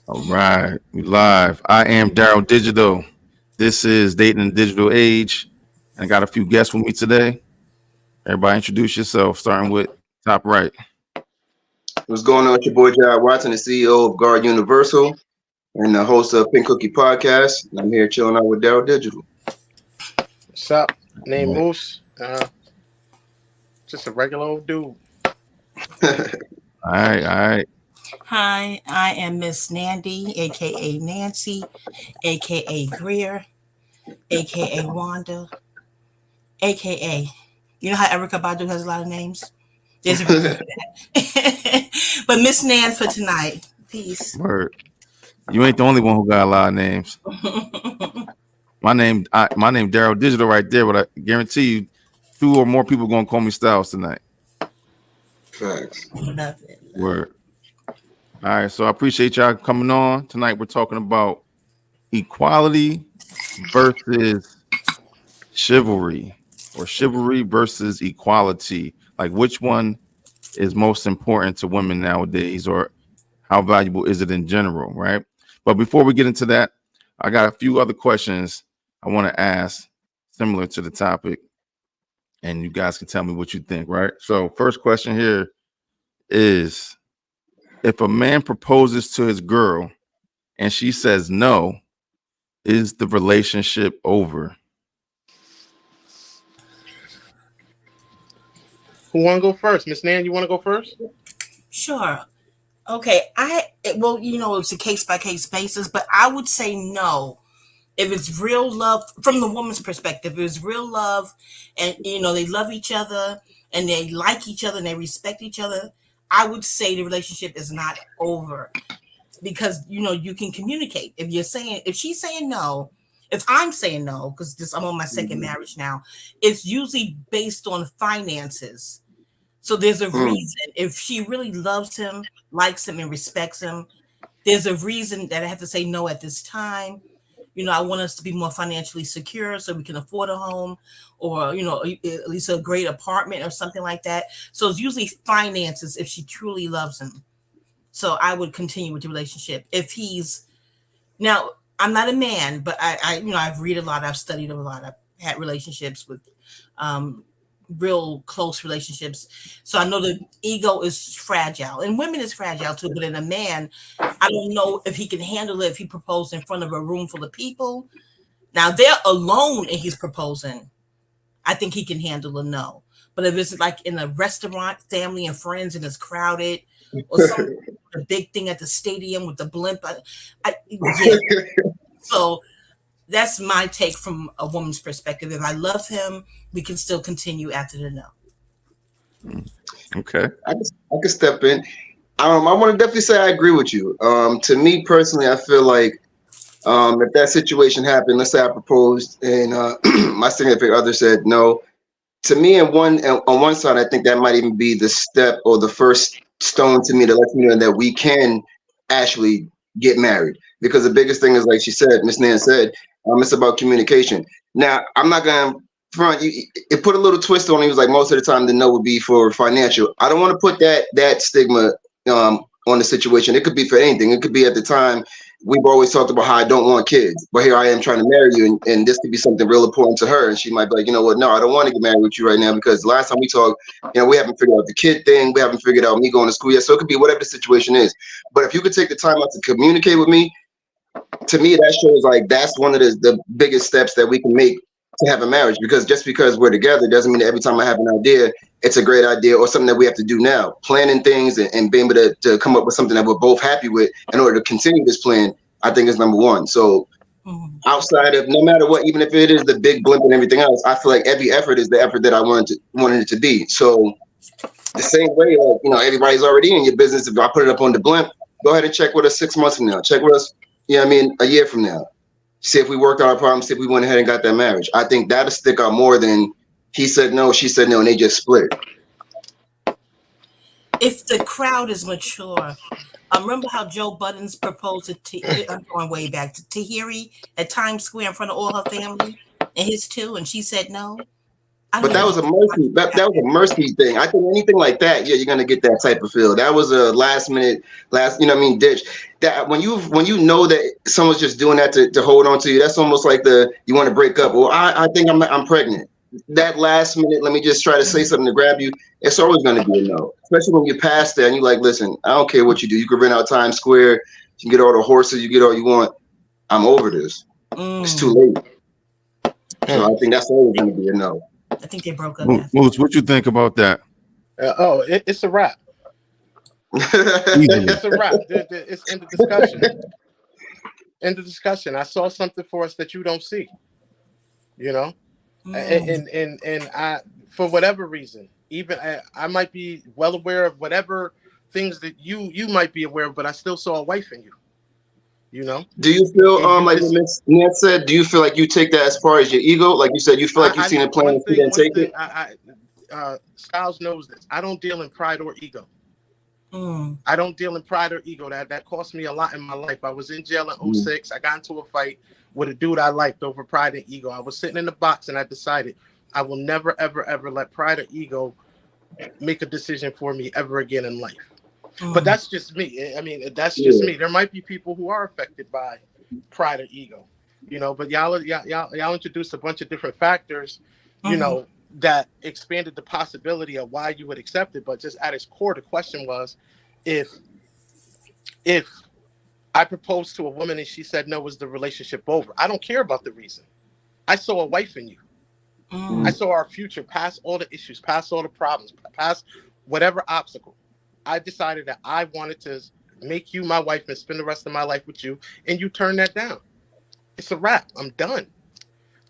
All right, we live. I am Daryl Digital. This is Dating in the Digital Age. I got a few guests with me today. Everybody introduce yourself, starting with top right. What's going on? It's your boy Jared Watson, the CEO of Guard Universal and the host of Pink Cookie Podcast. And I'm here chilling out with Daryl Digital. What's up? Name All Moose. Just a regular old dude. right, all right. Hi, I am Miss Nandy, aka Nancy, aka Greer, aka Wanda, aka. You know how Erica Badu has a lot of names? There's a reason for that. But Miss Nan for tonight. Peace. Word. You ain't the only one who got a lot of names. My name Daryl Digital right there, but I guarantee you, two or more people gonna call me Styles tonight. Facts. Love it. Word. All right, so I appreciate y'all coming on tonight. We're talking about equality versus chivalry, or chivalry versus equality. Like, which one is most important to women nowadays, or how valuable is it in general, right? But before we get into that, I got a few other questions I want to ask similar to the topic, and you guys can tell me what you think, right? So first question here is, if a man proposes to his girl and she says no, is the relationship over? Who want to go first? Miss Nan, you want to go first? Sure. Okay. Well, it's a case by case basis, but I would say no. If it's real love from the woman's perspective, if it's real love and they love each other and they like each other and they respect each other, I would say the relationship is not over, because you can communicate. If she's saying no, if I'm saying no, because I'm on my second Mhm. marriage now, it's usually based on finances. So there's a Mm. reason. If she really loves him, likes him, and respects him, there's a reason that I have to say no at this time. I want us to be more financially secure so we can afford a home, or, at least a great apartment or something like that. So it's usually finances if she truly loves him. So I would continue with the relationship. If he's now, I'm not a man, but I've read a lot, I've studied a lot, I've had relationships with um, real close relationships. So I know the ego is fragile, and women is fragile too. But in a man, I don't know if he can handle it if he proposed in front of a room full of people. Now they're alone and he's proposing. I think he can handle a no. But if it's like in a restaurant, family and friends, and it's crowded, or some a big thing at the stadium with the blimp, yeah. So that's my take from a woman's perspective. If I love him, we can still continue after the no. Okay. I can step in. I want to definitely say I agree with you. To me personally, I feel like if that situation happened, let's say I proposed and my significant other said no. To me, on one side, I think that might even be the step or the first stone to me to let me know that we can actually get married. Because the biggest thing is, like she said, Miss Nan said, it's about communication. Now, I'm not gonna front you. It put a little twist on it. He was like, most of the time, the no would be for financial. I don't want to put that stigma on the situation. It could be for anything. It could be at the time. We've always talked about how I don't want kids, but here I am trying to marry you, and this could be something real important to her. And she might be like, you know what? No, I don't want to get married with you right now because last time we talked, we haven't figured out the kid thing. We haven't figured out me going to school yet. So it could be whatever the situation is. But if you could take the time out to communicate with me, to me, that shows like that's one of the biggest steps that we can make to have a marriage. Because just because we're together doesn't mean that every time I have an idea, it's a great idea or something that we have to do now. Planning things and being able to come up with something that we're both happy with in order to continue this plan, I think is number one. So Mhm. outside of no matter what, even if it is the big blimp and everything else, I feel like every effort is the effort that I wanted it to be. So the same way, like everybody's already in your business. If I put it up on the blimp, go ahead and check with us 6 months from now. Check with us, a year from now. See if we worked out our problems, see if we went ahead and got that marriage. I think that'll stick out more than he said no, she said no, and they just split. If the crowd is mature, remember how Joe Buttons proposed I'm going way back to Tahiri at Times Square in front of all her family and his too, and she said no. I But don't that was a mercy. That was a mercy thing. I think anything like that, yeah, you're gonna get that type of feel. That was a last minute, you know what I mean, ditch. That when you know that someone's just doing that to hold on to you, that's almost like you want to break up. Well, I think I'm pregnant. That last minute, let me just try to say something to grab you. It's always gonna be a no. Especially when you're past that and you're like, listen, I don't care what you do. You can rent out Times Square, you can get all the horses, you get all you want. I'm over this. It's too late. So I think that's always gonna be a no. I think they broke up. Moose, what you think about that? It's a wrap. Easily. It's a wrap. It's in the discussion. In the discussion, I saw something for us that you don't see. You know, and I, for whatever reason, even I might be well aware of whatever things that you might be aware of, but I still saw a wife in you. You know. Do you feel like what Miss Nat said? Do you feel like you take that as far as your ego? Like you said, you feel like you've seen it playing and you didn't take it. Styles knows this. I don't deal in pride or ego. I don't deal in pride or ego. That cost me a lot in my life. I was in jail in 06. I got into a fight with a dude I liked over pride and ego. I was sitting in the box and I decided I will never, ever, ever let pride or ego make a decision for me ever again in life. But that's just me. I mean, that's just me. There might be people who are affected by pride or ego, you know. But y'all introduced a bunch of different factors, you know, that expanded the possibility of why you would accept it. But just at its core, the question was, if I proposed to a woman and she said no, was the relationship over? I don't care about the reason. I saw a wife in you. I saw our future, past all the issues, past all the problems, past whatever obstacle. I decided that I wanted to make you my wife and spend the rest of my life with you, and you turned that down. It's a wrap. I'm done.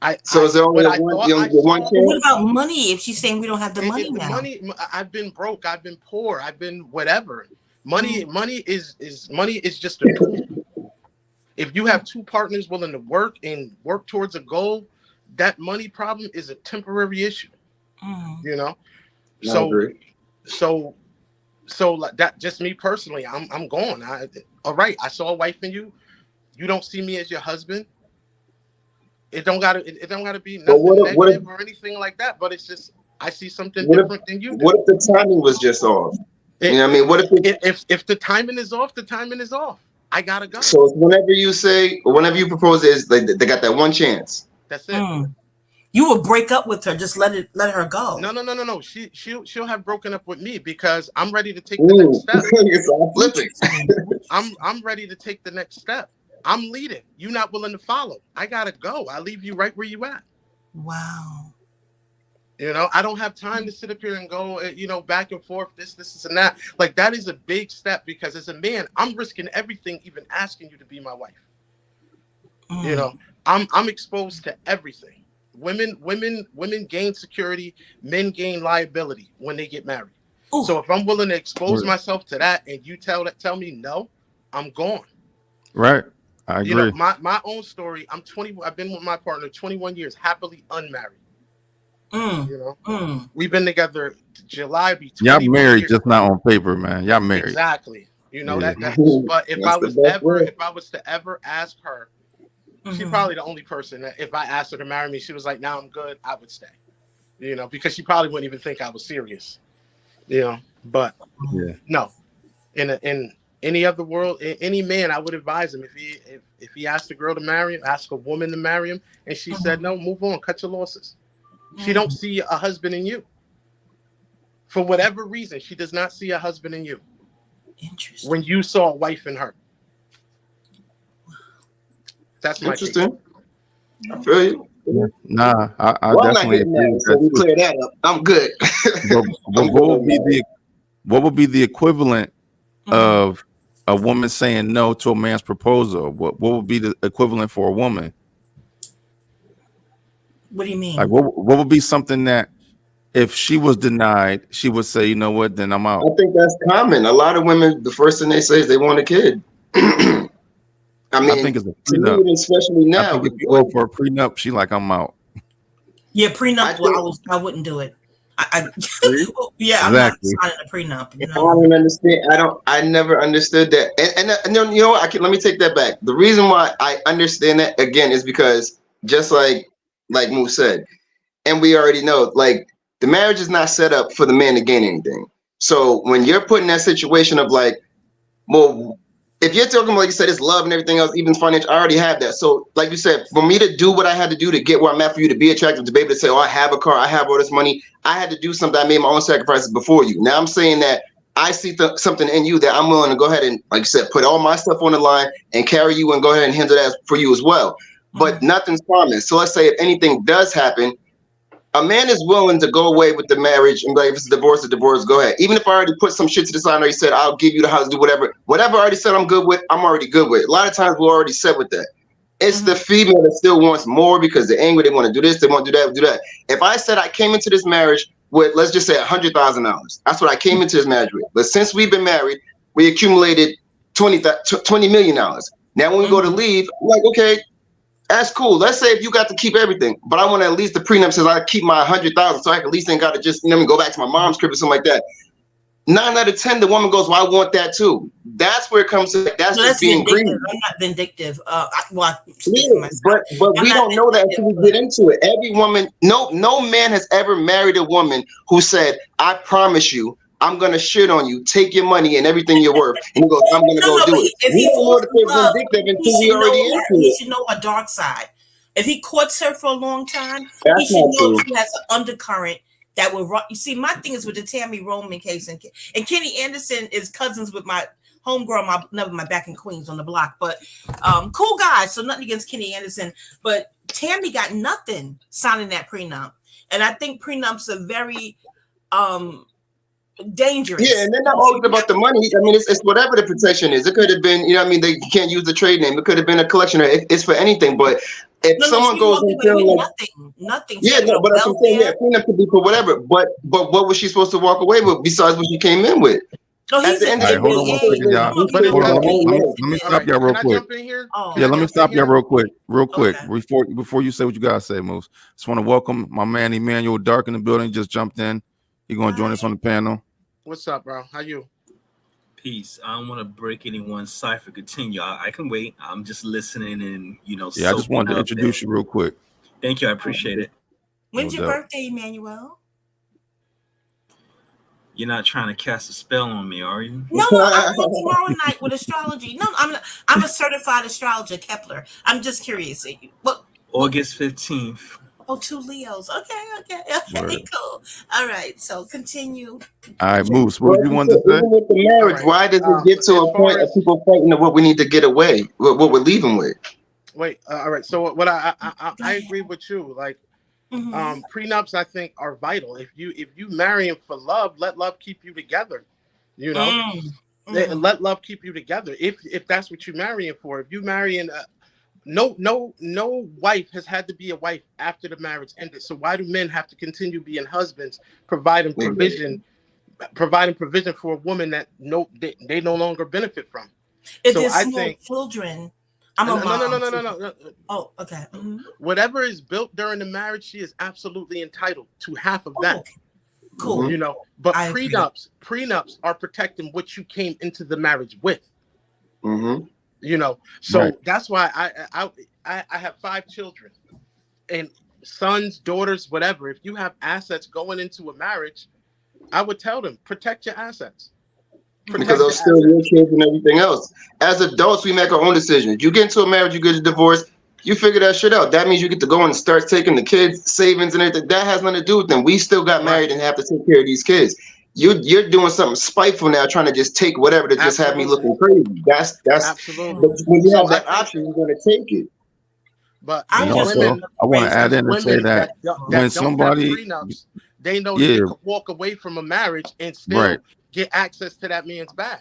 Is there only one chance? What about money? If she's saying we don't have the money now, I've been broke. I've been poor. I've been whatever. Money is just a tool. If you have two partners willing to work towards a goal, that money problem is a temporary issue. You know, so like that, just me personally, I'm gone. All right, I saw a wife in you. You don't see me as your husband. It don't gotta be nothing negative or anything like that. But it's just I see something different than you do. What if the timing was just off? You know what I mean? What if the timing is off, the timing is off. I gotta go. So whenever you say or whenever you propose, is they got that one chance. That's it. You will break up with her. Just let her go. No. She'll have broken up with me because I'm ready to take the next step. It's all flipping. I'm ready to take the next step. I'm leading. You're not willing to follow. I gotta go. I leave you right where you at. Wow. You know, I don't have time to sit up here and go, you know, back and forth, this, and that. Like, that is a big step because as a man, I'm risking everything, even asking you to be my wife. You know, I'm exposed to everything. Women gain security, men gain liability when they get married. Ooh. So if I'm willing to expose myself to that and you tell me no, I'm gone. Right. I agree. You know, my own story, I'm 20, I've been with my partner 21 years, happily unmarried. You know, we've been together. July be 20 y'all married, years. just not on paper, man. Y'all married. Exactly. You know that. But if I was to ever ask her, she's probably the only person that if I asked her to marry me, she was like, "Now I'm good. I would stay." You know, because she probably wouldn't even think I was serious. You know, but no, in any other world, any man, I would advise him if he asked a girl to marry him, ask a woman to marry him, and she said no, move on, cut your losses. She don't see a husband in you. For whatever reason, she does not see a husband in you. Interesting. When you saw a wife in her. That's my interesting. I feel you. Nah, I definitely agree. So we clear that up. I'm good. But what would be the equivalent of a woman saying no to a man's proposal? What would be the equivalent for a woman? What do you mean? Like what would be something that if she was denied, she would say, you know what, then I'm out. I think that's common. A lot of women, the first thing they say is they want a kid. I think it's a prenup. Especially now. I think if you go for a prenup, she like, I'm out. Yeah, prenup. I wouldn't do it. Yeah, I'm exactly. not signing a prenup. You know? I don't understand. I never understood that. And you know what? Let me take that back. The reason why I understand that again is because just like Moose said, and we already know, like, the marriage is not set up for the man to gain anything. So when you're put in that situation of like, well, if you're talking about, like you said, it's love and everything else, even financial, I already have that. So like you said, for me to do what I had to do to get where I'm at, for you to be attractive, to be able to say, oh, I have a car, I have all this money, I had to do something. I made my own sacrifices before you. Now I'm saying that I see something in you that I'm willing to go ahead and, like you said, put all my stuff on the line and carry you and go ahead and handle that for you as well. But nothing's promised. So let's say if anything does happen, a man is willing to go away with the marriage and be like, if it's a divorce, go ahead. Even if I already put some shit to the side, or you said, I'll give you the house, do whatever. Whatever I already said I'm good with, I'm already good with. A lot of times we're already set with that. It's the female that still wants more because they're angry, they want to do this, they want to do that. If I said I came into this marriage with, let's just say $100,000, that's what I came into this marriage with. But since we've been married, we accumulated $20 million. Now when we go to leave, I'm like, okay, that's cool. Let's say if you got to keep everything, but I want at least the prenup says I keep my $100,000, so I can at least ain't got to just go back to my mom's crib or something like that. 9 out of 10, the woman goes, well, I want that too. That's where it comes to. That's just being greedy. I'm not vindictive. But we don't know that until we get into it. Every woman, no man has ever married a woman who said, I promise you, I'm gonna shit on you, take your money and everything you're worth, and he goes, I'm gonna go do it. If he falls in love, he should know her dark side. If he courts her for a long time, he should know she has an undercurrent that will run. You see, my thing is with the Tammy Roman case, and Kenny Anderson is cousins with my homegirl, my back in Queens on the block, but cool guy. So nothing against Kenny Anderson, but Tammy got nothing signing that prenup, and I think prenups are very dangerous. Yeah, and they're not always about the money. I mean, it's whatever the protection is. It could have been, they can't use the trade name. It could have been a collection. It's for anything. But if someone goes and tells nothing. Yeah, no, but I'm saying, prenup could be for whatever. But what was she supposed to walk away with besides what she came in with? No, he's hold on one second, y'all. Let me stop y'all real quick. Yeah, let me stop y'all real quick. Before you say what you gotta say, Moose. Just want to welcome my man Emmanuel Dark in the building. Just jumped in. He's gonna join us on the panel. What's up, bro? How you? Peace. I don't want to break anyone's cipher. Continue. I can wait. I'm just listening and Yeah, I just wanted to introduce you real quick. Thank you. I appreciate it. When's your birthday, Emmanuel? You're not trying to cast a spell on me, are you? No, I'm tomorrow night with astrology. No, I'm a certified astrologer, Kepler. I'm just curious. August 15th. Oh, 2 Leos. Okay, cool. All right, so continue. All right, Moose, what do you want to say? Even with the marriage, why does it get to a point of people fighting of what we need to get away, what we're leaving with? Wait, all right. So what I agree with you. Like, prenups, I think, are vital. If you marry him for love, let love keep you together. Let love keep you together. If that's what you're marrying for. If you marrying no wife has had to be a wife after the marriage ended. So why do men have to continue being husbands, providing provision for a woman that they no longer benefit from? If so I think children. I'm a mom. No. Oh, okay. Whatever is built during the marriage, she is absolutely entitled to half of that. Cool. But prenups are protecting what you came into the marriage with. So right. That's why I have 5 children, and sons, daughters, whatever. If you have assets going into a marriage, I would tell them, protect your assets. Because those still your kids and everything else. As adults, we make our own decisions. You get into a marriage, you get a divorce, you figure that shit out. That means you get to go and start taking the kids' savings and everything. That has nothing to do with them. We still got married and have to take care of these kids. You're doing something spiteful now, trying to just take whatever to just have me looking crazy. That's absolutely. But when you have that option, you're going to take it. But I want to add in and say that when somebody prenups, they know they can walk away from a marriage and still get access to that man's bag.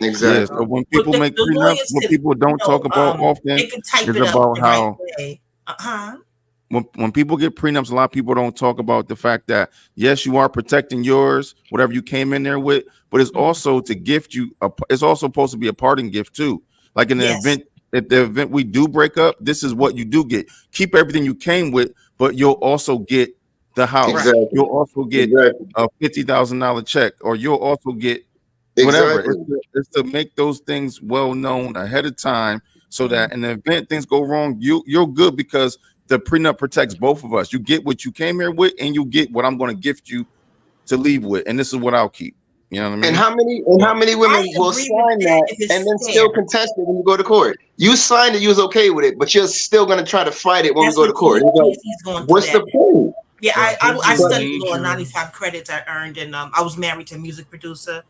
Exactly. Yeah, so when people make prenups, what people don't talk about often is about how when people get prenups, a lot of people don't talk about the fact that yes, you are protecting yours, whatever you came in there with, but it's also to gift you. It's also supposed to be a parting gift too. Like in the event, if the event we do break up, this is what you do get. Keep everything you came with, but you'll also get the house. Exactly. You'll also get a $50,000 check, or you'll also get whatever. It's to make those things well known ahead of time, so that in the event things go wrong, you're good because the prenup protects both of us. You get what you came here with, and you get what I'm going to gift you to leave with, and this is what I'll keep. You know what I mean? And how many women I will agree with sign that that if it's and then fair. still contest it when you go to court? You signed it, you was okay with it, but you're still gonna try to fight it when That's we go what to court. It's like, he's going through what's that. the point? Yeah, But I here's the studied law, major- 95 credits I earned, and I was married to a music producer.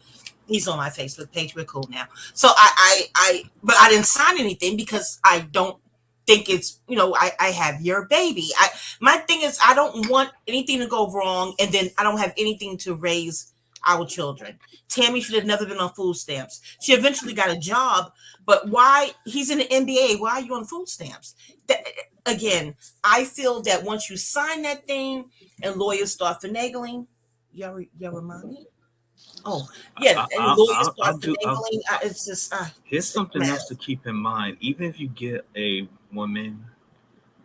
He's on my Facebook page. We're cool now. So but I didn't sign anything because I don't think it's, I have your baby. My thing is, I don't want anything to go wrong, and then I don't have anything to raise our children. Tammy should have never been on food stamps. She eventually got a job, but why? He's in the NBA. Why are you on food stamps? Again, I feel that once you sign that thing and lawyers start finagling, y'all remind me? Oh, yeah, and lawyers start finagling. It's just Here's it's something mess. else to keep in mind. Even if you get a woman,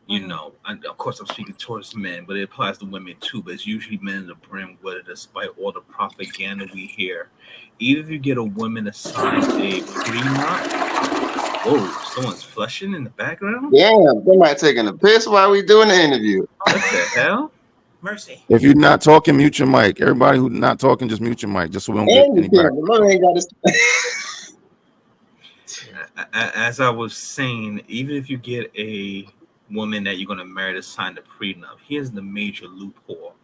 you know, and of course I'm speaking towards men, but it applies to women too. But it's usually men in the breadwinner, despite all the propaganda we hear. Even if you get a woman to sign a prenup, whoa, someone's flushing in the background. Damn, somebody taking a piss while we doing the interview. What the hell? Mercy. If you're not talking, mute your mic. Everybody who's not talking, just mute your mic, just so we don't get And any you back. can't. Mother ain't got As I was saying, even if you get a woman that you're going to marry to sign the prenup, here's the major loophole.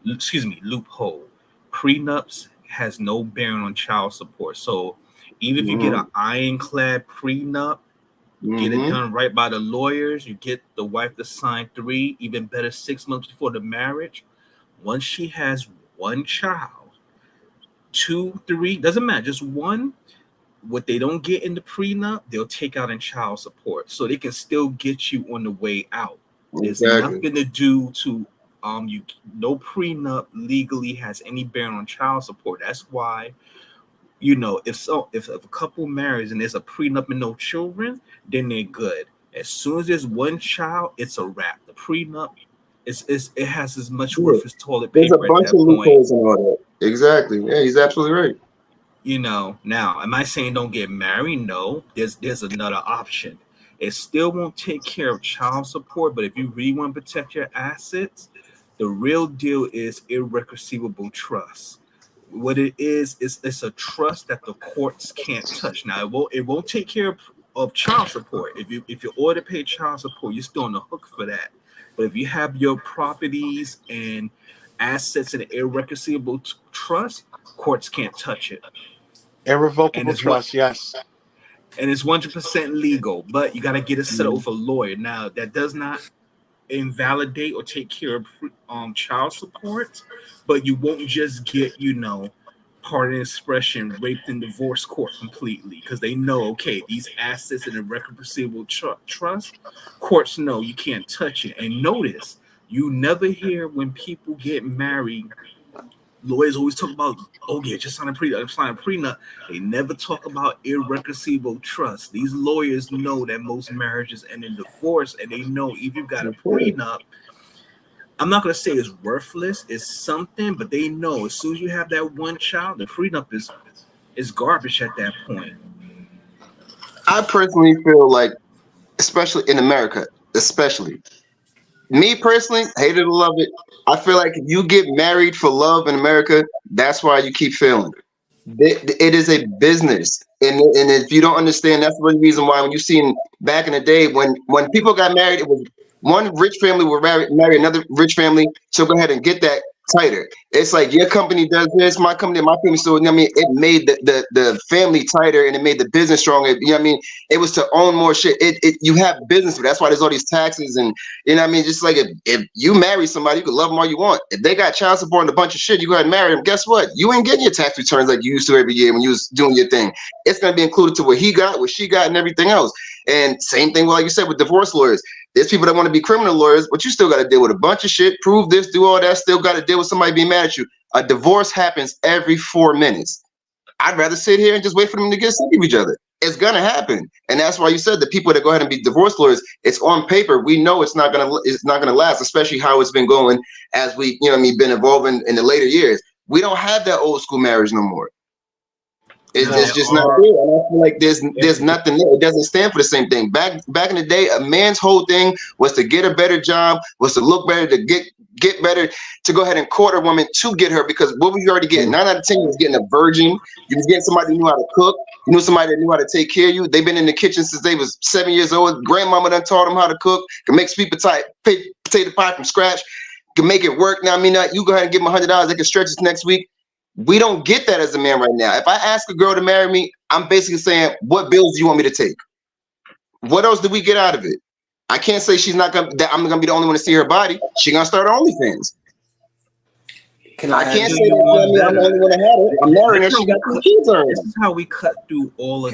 Loophole. Prenups has no bearing on child support. So even if you get an ironclad prenup, get it done right by the lawyers, you get the wife to sign 3, even better 6 months before the marriage. Once she has one child, 2, 3, doesn't matter, just one. What they don't get in the prenup, they'll take out in child support, so they can still get you on the way out. There's nothing to do to no prenup legally has any bearing on child support. That's why, if a couple marries and there's a prenup and no children, then they're good. As soon as there's one child, it's a wrap. The prenup it has as much worth as toilet There's a paper bunch at of that point. loopholes and all that. Exactly. Yeah, he's absolutely right. Now, am I saying don't get married? No, there's another option. It still won't take care of child support, but if you really want to protect your assets, the real deal is irreconcilable trust. What it is it's a trust that the courts can't touch. Now, it won't take care of child support. If you order to pay child support, you're still on the hook for that. But if you have your properties and assets in an irreconcilable trust, courts can't touch it. Irrevocable trust, yes. And it's 100% legal, but you got to get it settled with a lawyer. Now, that does not invalidate or take care of child support, but you won't just get, pardon expression, raped in divorce court completely, because they know, okay, these assets in a irreconcilable trust, courts know you can't touch it. And notice, you never hear when people get married, lawyers always talk about, oh yeah, just sign a prenup. They never talk about irreconcilable trust. These lawyers know that most marriages end in divorce, and they know if you've got a prenup, I'm not going to say it's worthless, it's something, but they know as soon as you have that one child, the prenup is garbage at that point. I personally feel like, especially in America, me personally, hate it or love it, I feel like if you get married for love in America, that's why you keep failing. It is a business, and if you don't understand, that's one reason why when you seen back in the day when people got married, it was one rich family would marry another rich family, so go ahead and get that tighter. It's like your company does this, my family. So I mean, it made the family tighter and it made the business stronger. You know what I mean? It was to own more shit. You have business, that's why there's all these taxes and you know what I mean. Just like if you marry somebody, you can love them all you want. If they got child support and a bunch of shit, you go ahead and marry them. Guess what? You ain't getting your tax returns like you used to every year when you was doing your thing. It's gonna be included to what he got, what she got, and everything else. And same thing, like you said, with divorce lawyers. There's people that want to be criminal lawyers, but you still got to deal with a bunch of shit, prove this, do all that, still got to deal with somebody being mad at you. A divorce happens every 4 minutes. I'd rather sit here and just wait for them to get sick of each other. It's going to happen. And that's why you said the people that go ahead and be divorce lawyers, it's on paper. We know it's not going to last, especially how it's been going as we, been evolving in the later years. We don't have that old school marriage no more. It's just not there, and I feel like there's nothing there. It doesn't stand for the same thing. Back in the day, a man's whole thing was to get a better job, was to look better, to get better, to go ahead and court a woman to get her. Because what were you already getting? 9 out of 10, you was getting a virgin. You was getting somebody who knew how to cook. You knew somebody that knew how to take care of you. They've been in the kitchen since they was 7 years old. Grandmama done taught them how to cook. Can make sweet potato pie from scratch. Can make it work. Now, I mean, you go ahead and give them $100. They can stretch this next week. We don't get that as a man right now. If I ask a girl to marry me, I'm basically saying, what bills do you want me to take? What else do we get out of it? I can't say that I'm gonna be the only one to see her body. She gonna start her OnlyFans. I can't say that I'm the only one to have it. I'm marrying her. She got 2 kids already. This is how we cut through all of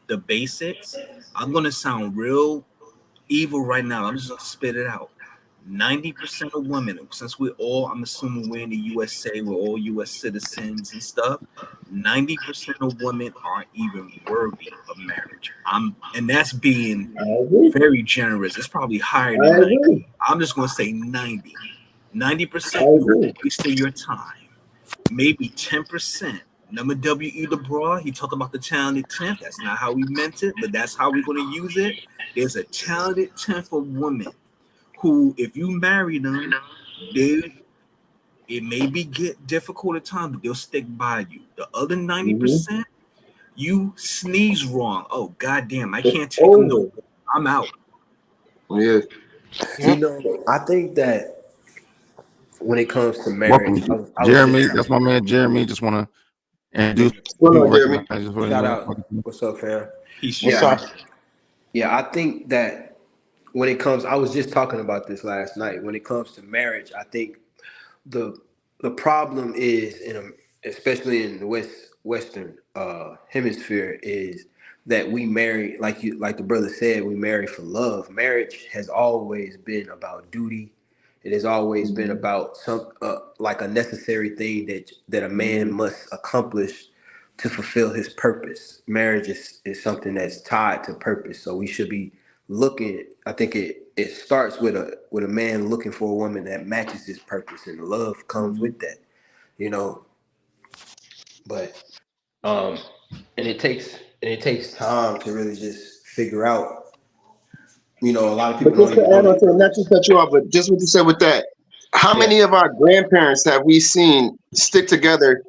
the basics. I'm gonna sound real evil right now. I'm just gonna spit it out. 90% of women, since I'm assuming we're in the USA, we're all US citizens and stuff. 90% of women aren't even worthy of marriage. And that's being very generous. It's probably higher than 90. I'm just gonna say 90. 90% you're wasting your time. Maybe 10%. Number W.E. LeBron, he talked about the talented 10th. That's not how we meant it, but that's how we're gonna use it. There's a talented 10th of women who, if you marry them, it may be get difficult at times, but they'll stick by you. The other 90%, you sneeze wrong. Oh, goddamn, I can't take them no more. I'm out. Yeah. You know, I think that when it comes to marriage, Jeremy, that's my man Jeremy. Just want to introduce Jeremy. Shout out. What's up, fam? What's up? Yeah, I think that when it comes, I was just talking about this last night. When it comes to marriage, I think the problem is, especially in the Western hemisphere, is that we marry, like the brother said, we marry for love. Marriage has always been about duty. It has always been about like a necessary thing that a man must accomplish to fulfill his purpose. Marriage is something that's tied to purpose. So we should be looking. I think it starts with a man looking for a woman that matches his purpose, and love comes with that, you know. But and it takes time to really just figure out. You know, a lot of people But just to add on to it, not to cut you off, but just what you said with that, how many of our grandparents have we seen stick together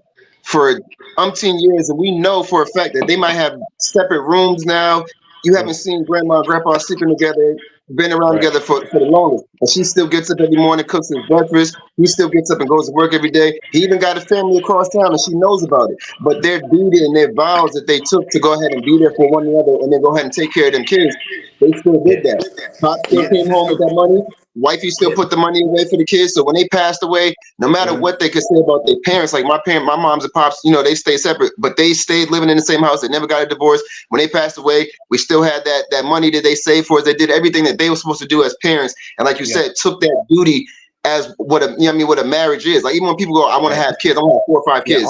for umpteen years, and we know for a fact that they might have separate rooms now. You haven't seen grandma and grandpa sleeping together, been around together for the longest. And she still gets up every morning, cooks his breakfast. He still gets up and goes to work every day. He even got a family across town, and she knows about it. But their duty and their vows that they took to go ahead and be there for one another and then go ahead and take care of them kids, they still did that. Pop still came home with that money. Wifey still put the money away for the kids. So when they passed away, no matter what they could say about their parents, like my moms and pops, you know, they stayed separate, but they stayed living in the same house. They never got a divorce. When they passed away, we still had that money that they saved for us. They did everything that they were supposed to do as parents. And like you said, took that duty as what a marriage is. Like even when people go, I want to have kids, I want to have 4 or 5 kids.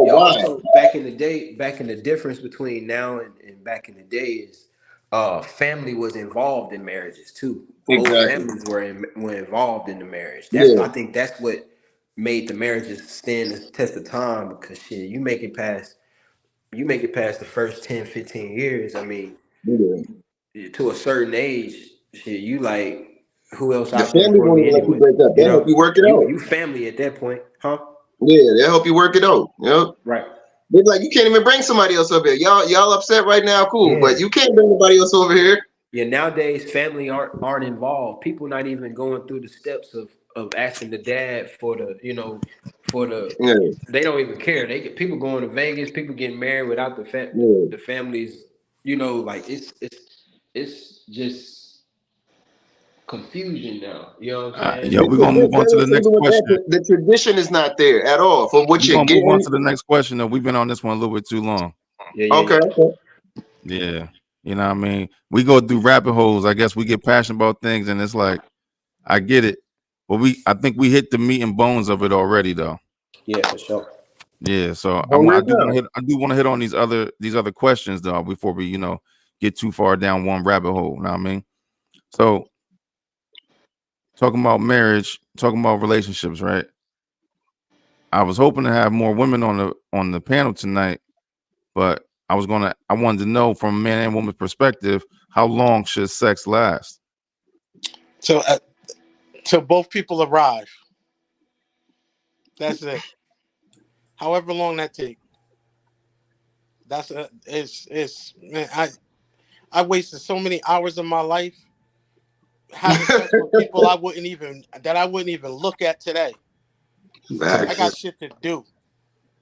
Also back in the difference between now and back in the day is family was involved in marriages too. Both families were involved in the marriage. I think that's what made the marriages stand the test of time, because shit, you make it past the first 10, 15 years. I mean, to a certain age, shit, you like, who else out there for me anyway? They help you work it out. You family at that point, huh? Yeah, they help you work it out. Yep. Right. They're like, you can't even bring somebody else over here. Y'all upset right now, cool, but you can't bring nobody else over here. Yeah, nowadays family aren't involved. People not even going through the steps of asking the dad for the, they don't even care. People going to Vegas, people getting married without the families, you know, like it's just confusion now. You know what I'm saying? We're gonna move on to the next question. The tradition is not there at all for what you're getting. Move on to the next question though. We've been on this one a little bit too long. Okay. Yeah. You know what I mean? We go through rabbit holes. I guess we get passionate about things, and it's like, I get it. But I think we hit the meat and bones of it already though. Yeah, for sure. Yeah, so I do want to hit on these other questions though before we, you know, get too far down one rabbit hole. You know what I mean? So talking about marriage, talking about relationships, right? I was hoping to have more women on the panel tonight, but I wanted to know from a man and woman's perspective, how long should sex last? So till both people arrive. That's it. However long that takes. That's it's man. I wasted so many hours of my life having sex with people I wouldn't even look at today. I got shit to do.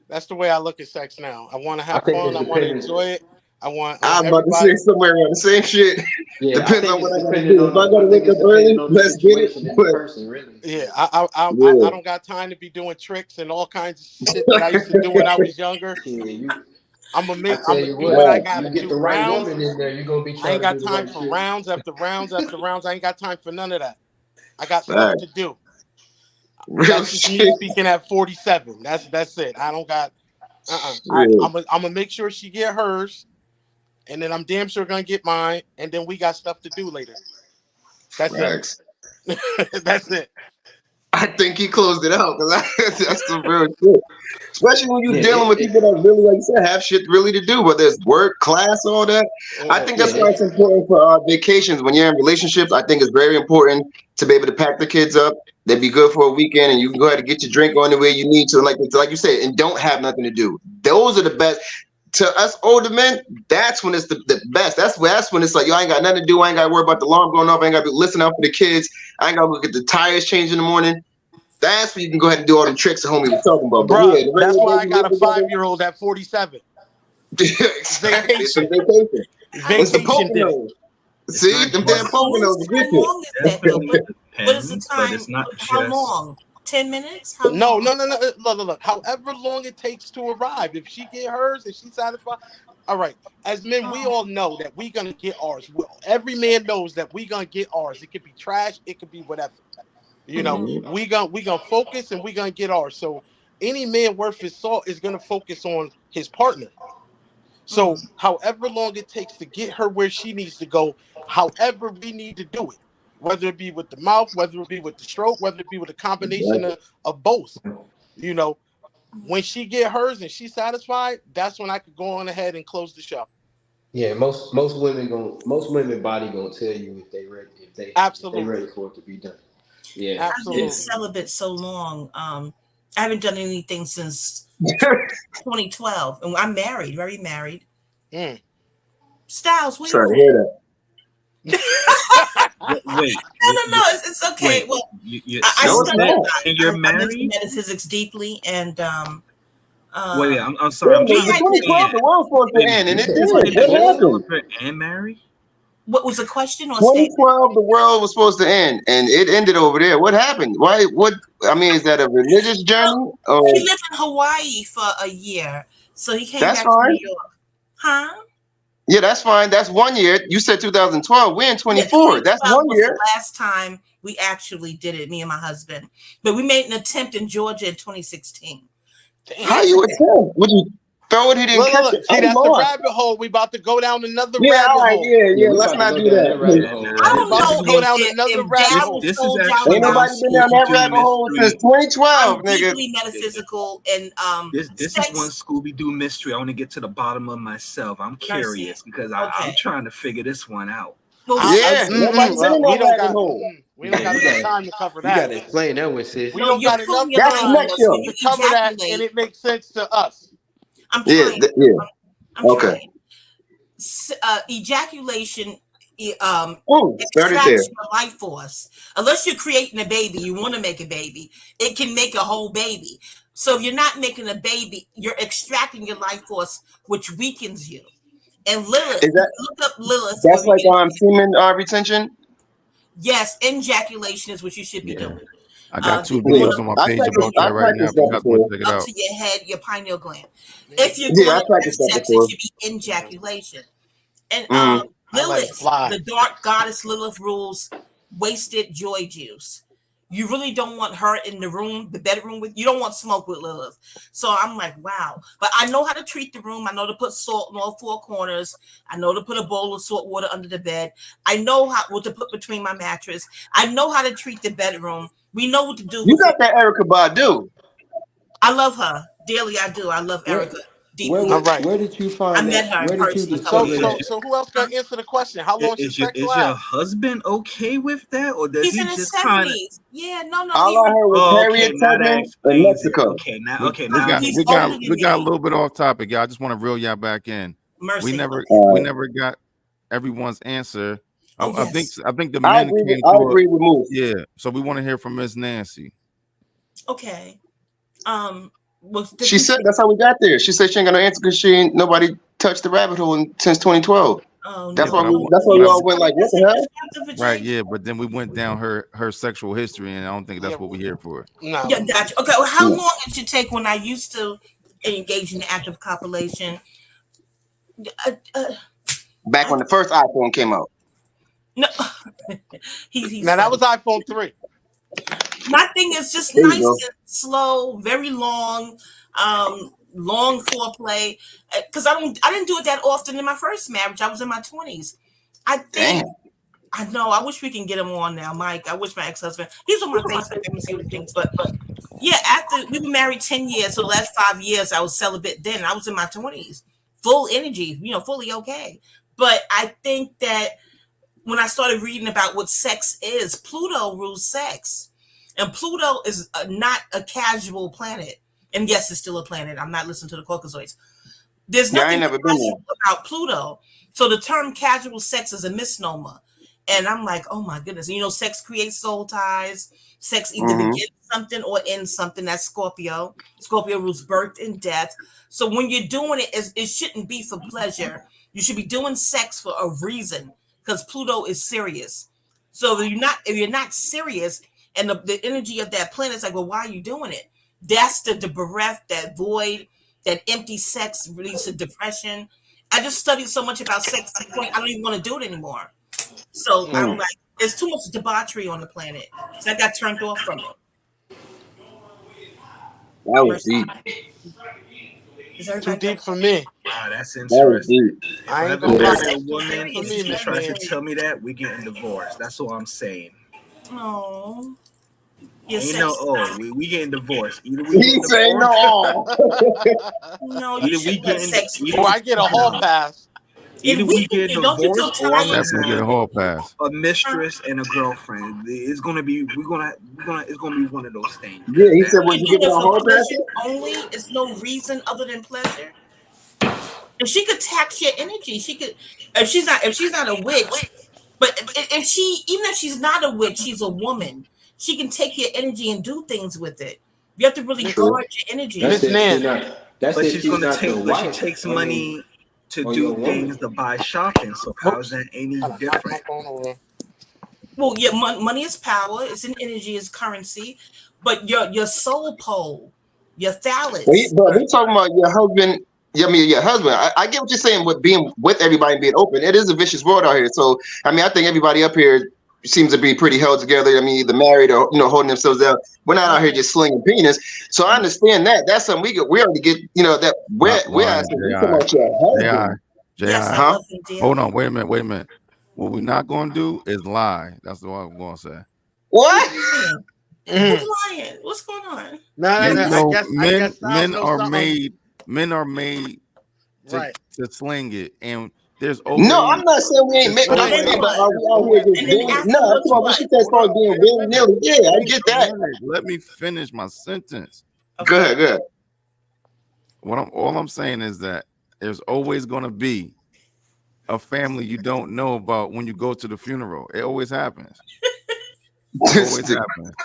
That's the way I look at sex now. I want to have fun. I want to enjoy it. I'm about to say somewhere around the same shit. Yeah, Depends on what I gotta do. If I gotta wake up early, let's get it. But, person, really. Yeah, I don't got time to be doing tricks and all kinds of shit that I used to do when I was younger. I'm gonna do what I gotta do. Get the right woman in there, you're gonna be. I ain't got time for rounds after rounds after rounds. I ain't got time for none of that. I got stuff to do. That's just me speaking at 47. That's it. I don't got. I'm gonna make sure she get hers, and then I'm damn sure gonna get mine, and then we got stuff to do later. That's it. That's it. I think he closed it out because that's the real shit. Especially when you're dealing with people that really, like you said, have shit really to do, whether it's work, class, all that. I think that's why it's important for vacations. When you're in relationships, I think it's very important to be able to pack the kids up. They'd be good for a weekend, and you can go ahead and get your drink on the way you need to, like you said, and don't have nothing to do. Those are the best. To us older men, that's when it's the best. That's when it's like, yo, I ain't got nothing to do. I ain't got to worry about the alarm going off. I ain't got to be listening out for the kids. I ain't got to get the tires changed in the morning. That's when you can go ahead and do all them tricks that homie was talking about. Bro, that's why I got a 5-year-old at 47. Vacation. It's the Poconos. See, them damn Poconos. What is the time? How long? 10 minutes? How long? No. Look. However long it takes to arrive. If she get hers and she's satisfied. All right. As men, we all know that we're gonna get ours. Every man knows that we're gonna get ours. It could be trash, it could be whatever. You know, we gonna focus and we gonna get ours. So any man worth his salt is gonna focus on his partner. So however long it takes to get her where she needs to go, however we need to do it. Whether it be with the mouth, whether it be with the stroke, whether it be with a combination of both. You know, when she get hers and she's satisfied, that's when I could go on ahead and close the show. Yeah, most women body gonna tell you if they ready, if they ready for it to be done. Yeah, absolutely. I've been celibate so long. I haven't done anything since 2012, and I'm married, very married. Styles, sorry to hear that. Wait. No. It's okay. Well, you're married. Metaphysics deeply, and wait. I'm sorry. I'm trying to 2012, the world supposed to end, and it didn't. And married. What was the question? 2012, the world was supposed to end, and it ended over there. What happened? Why? What? I mean, is that a religious journey? Well, he lived in Hawaii for a year, so he came back to New York. Huh? Yeah, that's fine. That's 1 year. You said 2012. We're in 24. Yeah, that's 1 year. The last time we actually did it, me and my husband. But we made an attempt in Georgia in 2016. How you attempt? Would you throw it? He didn't catch it. See, that's the rabbit hole. We about to go down another rabbit hole. Yeah. Let's not do that. I don't know. Go down another rabbit hole. This is actually ain't nobody been down that rabbit hole since 2012, nigga. Deeply metaphysical and This is one Scooby-Doo mystery I want to get to the bottom of myself. I'm curious because I'm trying to figure this one out. We don't got enough time to cover that. You gotta explain that one, sis. We don't got enough time to cover that, and it makes sense to us. I'm trying. Okay. Ejaculation extracts your life force. Unless you're creating a baby, you want to make a baby, it can make a whole baby. So if you're not making a baby, you're extracting your life force, which weakens you. And Lilith, look up Lilith. That's like semen retention? Yes, ejaculation is what you should be doing. I got 2 videos on my page about that right now. Check it out. Up to your head, your pineal gland. If you're doing sex, it should be ejaculation. And Lilith, the dark goddess Lilith rules wasted joy juice. You really don't want her in the room, the bedroom with you. Don't want smoke with Lilith. So I'm like, wow. But I know how to treat the room. I know to put salt in all 4 corners. I know to put a bowl of salt water under the bed. I know what to put between my mattress. I know how to treat the bedroom. We know what to do. You got that Erykah Badu. I love her dearly. I do. I love Erica deeply. All right. Where did you I find met that? her in Where did you person a couple discover years ago. that? So who else gonna answer the question? How long should sex Is your last? husband okay with that, or does He's he in his just kind of? 70s. Yeah, no, All I heard was Oh, Harriet okay, now that Tubman in explains it. Mexico. Okay, We, now it he's makes older sense. than we got a me. little bit off topic, y'all. I just want to reel y'all back in. We Mercy. never we Uh, never got everyone's answer. Oh, I think yes. the men came I to a agree with Moose. yeah. So we want to hear from Miss Nancy. Okay. Well, She said that's how we got there. She said she ain't gonna answer because she ain't nobody touched the rabbit hole since 2012. oh, Yeah, That's no. why but I we want that's why but we I all went like, what the hell? right, yeah, but then we went down her sexual history, and I don't think Yeah, that's what we're here for. Yeah, no. gotcha. Okay, well, how Yeah. long did it take when I used to engage in active copulation? Uh, uh, Back I when the first iPhone came out. no, he's Now that funny. was iPhone 3. My thing is just There you nice go. and slow, very long, long foreplay. Because I didn't do it that often in my first marriage. I was in my 20s. I think Damn. I know. I wish we can get him on now, Mike. I wish my ex-husband. He's on my Facebook. I can see what he thinks. But yeah, after we were married 10 years, so the last 5 years I was celibate. Then I was in my 20s, full energy, fully okay. But I think that when I started reading about what sex is, Pluto rules sex. And Pluto is not a casual planet. And yes, it's still a planet. I'm not listening to the Caucasoids. There's Yeah, I ain't nothing never been there. casual about Pluto. So the term casual sex is a misnomer. And I'm like, oh my goodness. Sex creates soul ties. Sex either Mm-hmm. begins something or ends something. That's Scorpio. Scorpio rules birth and death. So when you're doing it, it shouldn't be for pleasure. You should be doing sex for a reason because Pluto is serious. So if you're not serious, and the energy of that planet is like, well, why are you doing it? That's the bereft, that void, that empty sex leads to depression. I just studied so much about sex to the point I don't even want to do it anymore. So I'm like, there's too much debauchery on the planet. So I got turned off from it. That was Mercy. deep. Is Too everybody deep for okay? me. Ah, that's That was interesting. deep. If I I ain't ever gonna Yeah. lie. marry Sex a is woman For serious. me, and she Miss Sex is tries to Nancy. tell serious. me that, we getting divorced. That's all I'm saying. Oh, yeah, Ain't sex no is oh, not. we getting divorced. Either we He getting say no divorced, all. No, you either we shouldn't let getting sex Or rule. I get a hall no, pass. either If we we can get get, don't you feel divorced, or I'm tired? gonna Definitely get a have hall pass. a Huh? mistress and a girlfriend. It's gonna be it's gonna be one of those things Yeah, because he that said, "Would You you do give it it a for whole pleasure basket?" only. It's no reason other than pleasure. If she could tax your energy, she could. If she's not a witch, but if she, even if she's not a witch, she's a woman. She can take your energy and do things with it. You have to really Miss True. guard your That's energy. Miss if she's Nan. not. That's if she's not your but she wife. takes I mean, money to or do your things woman. to buy shopping. So how's Whoops. that any I done knocked my different? phone over. Well, yeah, money is power. It's an energy, is currency. But your soul pole, your phallus. But he talking about your husband. Yeah, I mean, your husband. I get what you're saying with being with everybody and being open. It is a vicious world out here. So, I mean, I think everybody up here seems to be pretty held together. I mean, either married or holding themselves down. We're not out here Okay. just slinging penis. So I understand that. That's something we already get. That we're Line, asking. You talking Ji, about your husband? Ji. Yes, I Huh? love him Hold dearly. on, wait a minute. What we're not gonna do is lie. That's what I'm gonna say. Who's What? lying? Mhm. Who's lying? What's going on? No, You no, I know, guess Styles men knows are something. made to Right. sling it, and there's No, always I'm not saying we ain't there's we're But not then always saying, but what? are we there's out here always just And then willy? No, I'm talking afterwards, about what what? she said as hold far as up, being wait a willy minute, nilly. Yeah, I wait get a that. minute. Let me finish my sentence. Go Okay. ahead, go ahead. All I'm saying is that there's always gonna be a family you don't know about when you go to the funeral. It always happens. It always happens.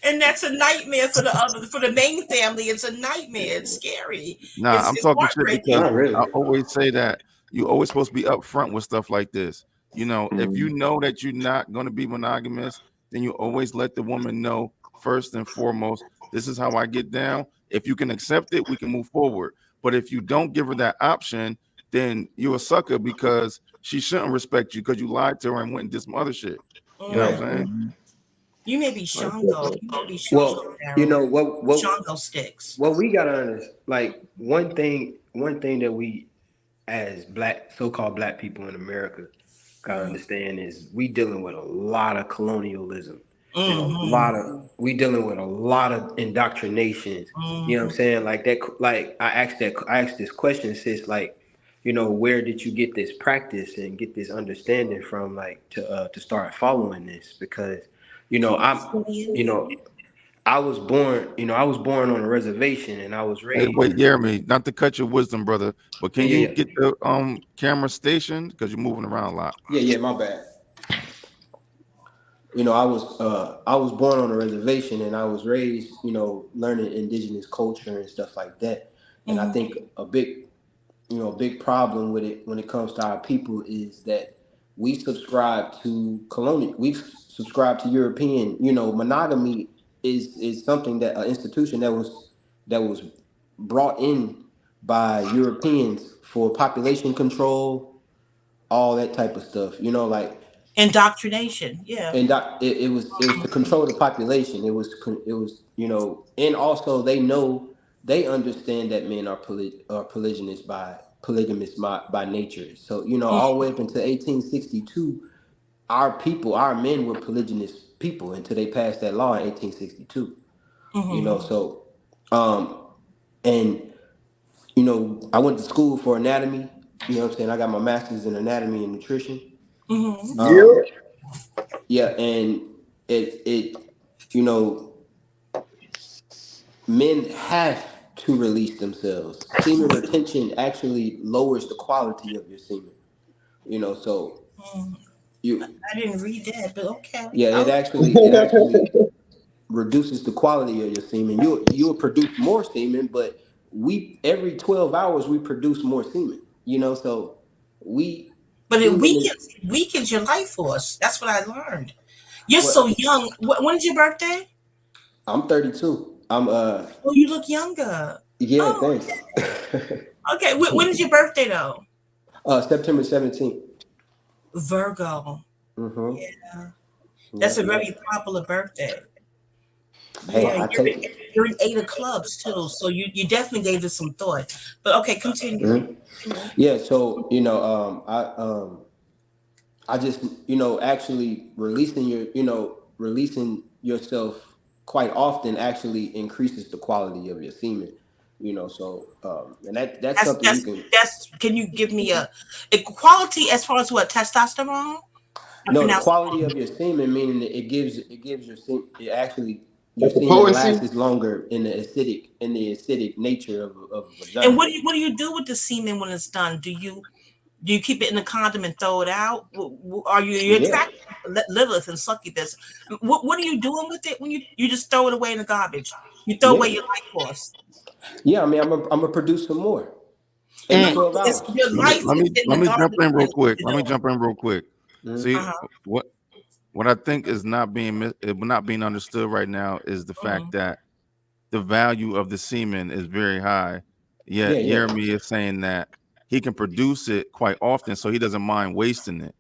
And that's a nightmare for the main family. It's a nightmare. It's scary. Nah, I'm It's talking shit because heartbreaking. Not really. I always say that you always supposed to be upfront with stuff like this. If you know that you're not going to be monogamous, then you always let the woman know first and foremost, this is how I get down. If you can accept it, we can move forward. But if you don't give her that option, then you're a sucker because she shouldn't respect you because you lied to her and went and did some other shit. You know what Mm. Right. I'm saying? You may be Most Shango. definitely. You may be Shango, Well, Daryl. what Shango sticks. we gotta understand, like one thing that we as black so-called black people in America gotta Mm. understand is we dealing with a lot of colonialism. and a lot of we dealing with a lot of indoctrinations. You know what I'm saying? Like that. Like I asked this question, sis. Like, where did you get this practice and get this understanding from? Like to start following this because, I'm, I was born. I was born on a reservation and I was Hey, raised. wait, Jeremy, not to cut your wisdom, brother, but can you Yeah. get the camera station because you're moving around a lot? Yeah. My bad. I was born on a reservation and I was raised, learning indigenous culture and stuff like that. And I think a big problem with it when it comes to our people is that we subscribe to European, monogamy is something that an institution that was brought in by Europeans for population control, all that type of stuff. Like Indoctrination. Yeah. and it was to control the population. It was and also they understand that men are polygamous by nature. So all the way up until 1862, our men were polygynous people until they passed that law in 1862. So and I went to school for anatomy. You know what I'm saying? I got my master's in anatomy and nutrition. Yeah. Yeah, and it you know men have to release themselves. Semen retention actually lowers the quality of your semen. So you I didn't read that, but okay. yeah, it actually reduces the quality of your semen. You'll produce more semen, but we every 12 hours we produce more semen. So we But it semen is weakens your life force. That's what I learned. You're so what young. When's your birthday? I'm 32. Oh, you look younger. Yeah, Oh, thanks. okay. When is your birthday though? September 17th. Virgo. Mm-hmm. Yeah, that's Yep, a yep. very popular birthday. Hey, Yeah, I take it. you're in 8 of clubs too, so you definitely gave this some thought. But okay, continue. Mhm. Yeah, so I just actually releasing yourself quite often actually increases the quality of your semen. So and that's That's something you that's can. that's. Can you give me a equality as far as what testosterone? I No, the pronounce it quality wrong. of your semen, meaning that it gives your semen, it actually your Like the semen potency. lasts longer in the acidic nature of a And vagina. what do you do with the semen when it's done? Do you keep it in the condom and throw it out? Are you Yeah, attracted to Lilith and succubus? What are you doing with it when you just throw it away in the garbage? You throw away yeah, your life force. yeah. I mean, I'm a produce some more every Mm. No, 12 hours. your Let me life let is me in let the me jump garbage in real bin. What quick. you Let me doing? jump in real quick. Mhm. See Uh-huh. what I think is not being understood right now is the fact Mhm. that the value of the semen is very high. Yeah, Yet yeah. Jeremy is saying that he can produce it quite often, so he doesn't mind wasting it.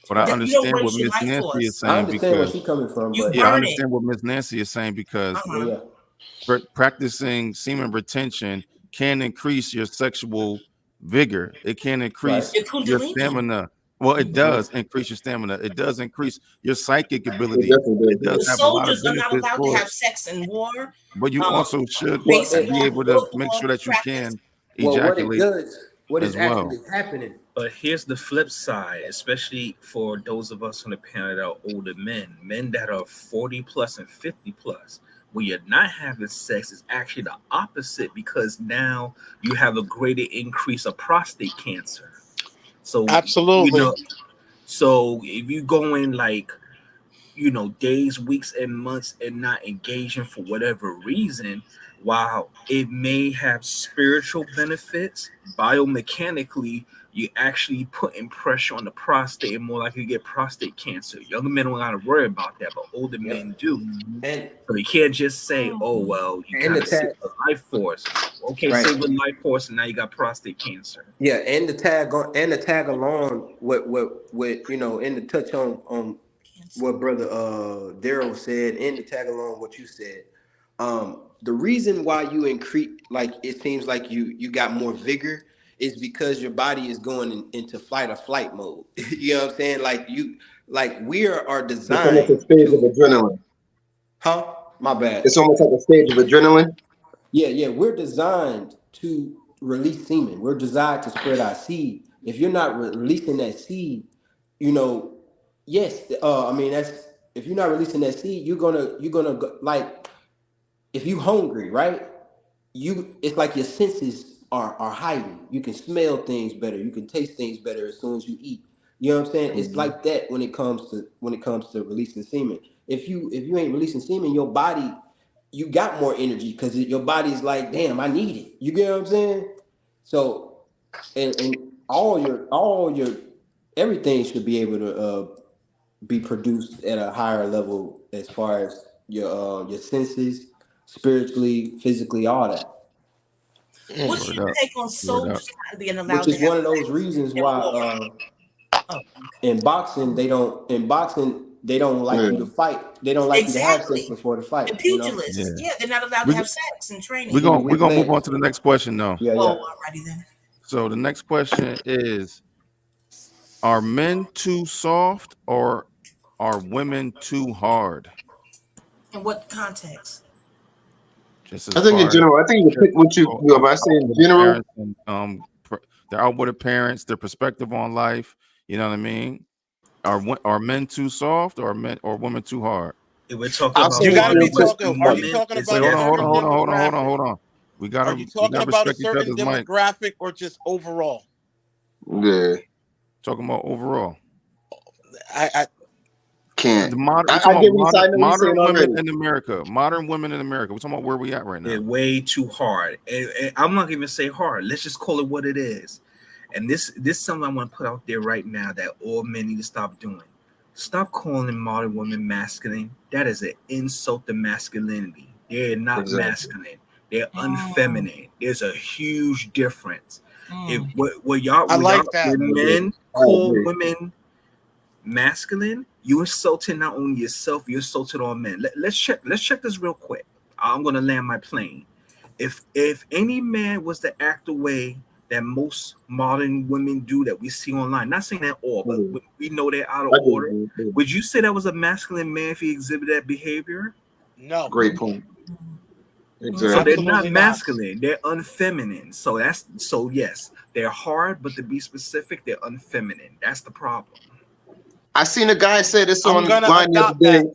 But I Right. You don't understand what waste your Miss life Nancy is force. I saying understand where because she's coming from, You but yeah, I burn it. understand what Miss Nancy is saying because yeah, Uh-huh. yeah. practicing semen retention can increase your sexual vigor. It can Right. increase Your your kundalini. stamina. Well, it Mhm. does increase your stamina. It does increase your psychic It ability. definitely It does. does The have a lot of soldiers are not benefits allowed to for it, have sex in war, but you um, also should Well, be baseball, able to make football sure that you practice. can what it ejaculate does, what is as well. actually happening. But here's the flip side, especially for those of us on the panel that are older men that are 40 plus and 50 plus. When you're not having sex, is actually the opposite because now you have a greater increase of prostate cancer. So, you Absolutely. know, so if you go in like days, weeks, and months and not engaging for whatever reason, while it may have spiritual benefits, biomechanically, you actually putting pressure on the prostate and more likely to get prostate cancer. Younger men don't gotta worry about that, but older men Yep. do. And So you can't just say, "Oh Mhm. well, you and kind the of save tag, the life force." Okay, right? save the life force, and now you got prostate cancer. Yeah, and the tag along what and the touch on Cancer. what brother Daryl said, and the tag along what you said. The reason why you increase, like it seems like you got more vigor, is because your body is going into fight or flight mode. You know what I'm saying? Like we are You're coming to designed stage of to. adrenaline. Huh? My bad. It's almost like a stage of adrenaline. Yeah. We're designed to release semen. We're designed to spread our seed. If you're not releasing that seed, you know, yes. I mean, that's if you're not releasing that seed, you're gonna go, like if you hungry, right? It's like your senses are heightened. You can smell things better. You can taste things better as soon as you eat. You know what I'm saying? It's Mhm. like that when it comes to releasing semen. If you ain't releasing semen, your body you got more energy because your body's like, damn, I need it. You get what I'm saying? So and all your everything should be able to be produced at a higher level as far as your senses, spiritually, physically, all that. What's Mm. Word your up. take on Word up. soldiers not being Which allowed to is have one of those sex reasons in why war? Oh, in boxing they don't like Yeah. you to fight. They don't like you to have sex exactly. before the fight. And You know. pugilists, Yeah. yeah, they're not allowed to We have sex in we're training. Even gonna we're with gonna move on legs. to the next question though. Yeah, Oh, yeah. alrighty then. So the next question is: are men too soft or are women too hard? In what context? Just as I think in far as general, I think you can their pick what you. If I say in outward general, appearance and their outward appearance, their perspective on life. You know what I mean? Are men too soft or women too hard? If we're talking I'll say about You this got to real be quick. hardness talking. in Are you women, talking it's Wait, about a hold on, hold certain on, different. hold on, hold on, hold on, demographic? hold on. We Are gotta you we talking gotta about a respect each certain other's mic. demographic or just overall? Yeah, Talking about overall. I can't. The modern we're I talking get about what he's saying. I know what he's saying modern women already. in America. Modern women in America. We're talking about where we at right They're now. way too hard. And I'm not even say hard. Let's just call it what it is. And this is something I want to put out there right now that all men need to stop doing. Stop calling modern women masculine. That is an insult to masculinity. They're not Exactly. masculine. They're Mm, unfeminine. There's a huge difference. If mm. what y'all I like that. when I agree. men I call agree. women masculine, you're insulting not only yourself, you're insulting all men. Let's check this real quick. I'm gonna land my plane. If any man was to act the way that most modern women do that we see online, not saying that all, but Mm. we know they're out of I order, agree. would you say that was a masculine man if he exhibited that behavior? No, Great point. So they're Exactly. not absolutely not. masculine, they're unfeminine. So yes, they're hard, but to be specific, they're unfeminine. That's the problem. I seen a guy say this I'm online gonna the other adopt that. day.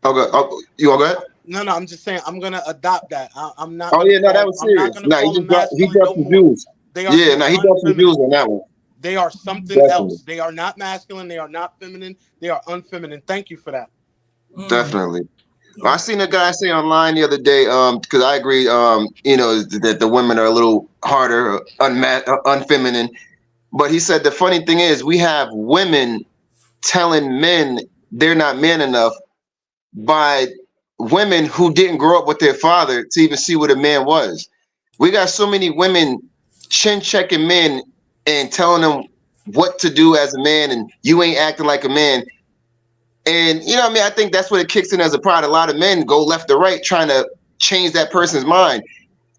Okay, you all good? No, no, I'm just saying I'm gonna adopt that. I'm not Oh gonna yeah, no, that call. was I'm not serious. gonna No, call them he masculine dropped no some more. views. They Yeah, are no, he dropped some views unfeminine. on that one. They are something Definitely, else. They are not masculine. They are not feminine. They are unfeminine. Thank you for that. Mm, definitely. I yeah. seen a guy say online the other day, because I agree, that the women are a little harder, unfeminine. But he said the funny thing is we have women telling men they're not man enough by women who didn't grow up with their father to even see what a man was. We got so many women chin checking men and telling them what to do as a man and you ain't acting like a man. And you know what I mean? I think that's what it kicks in as a pride. A lot of men go left or right trying to change that person's mind.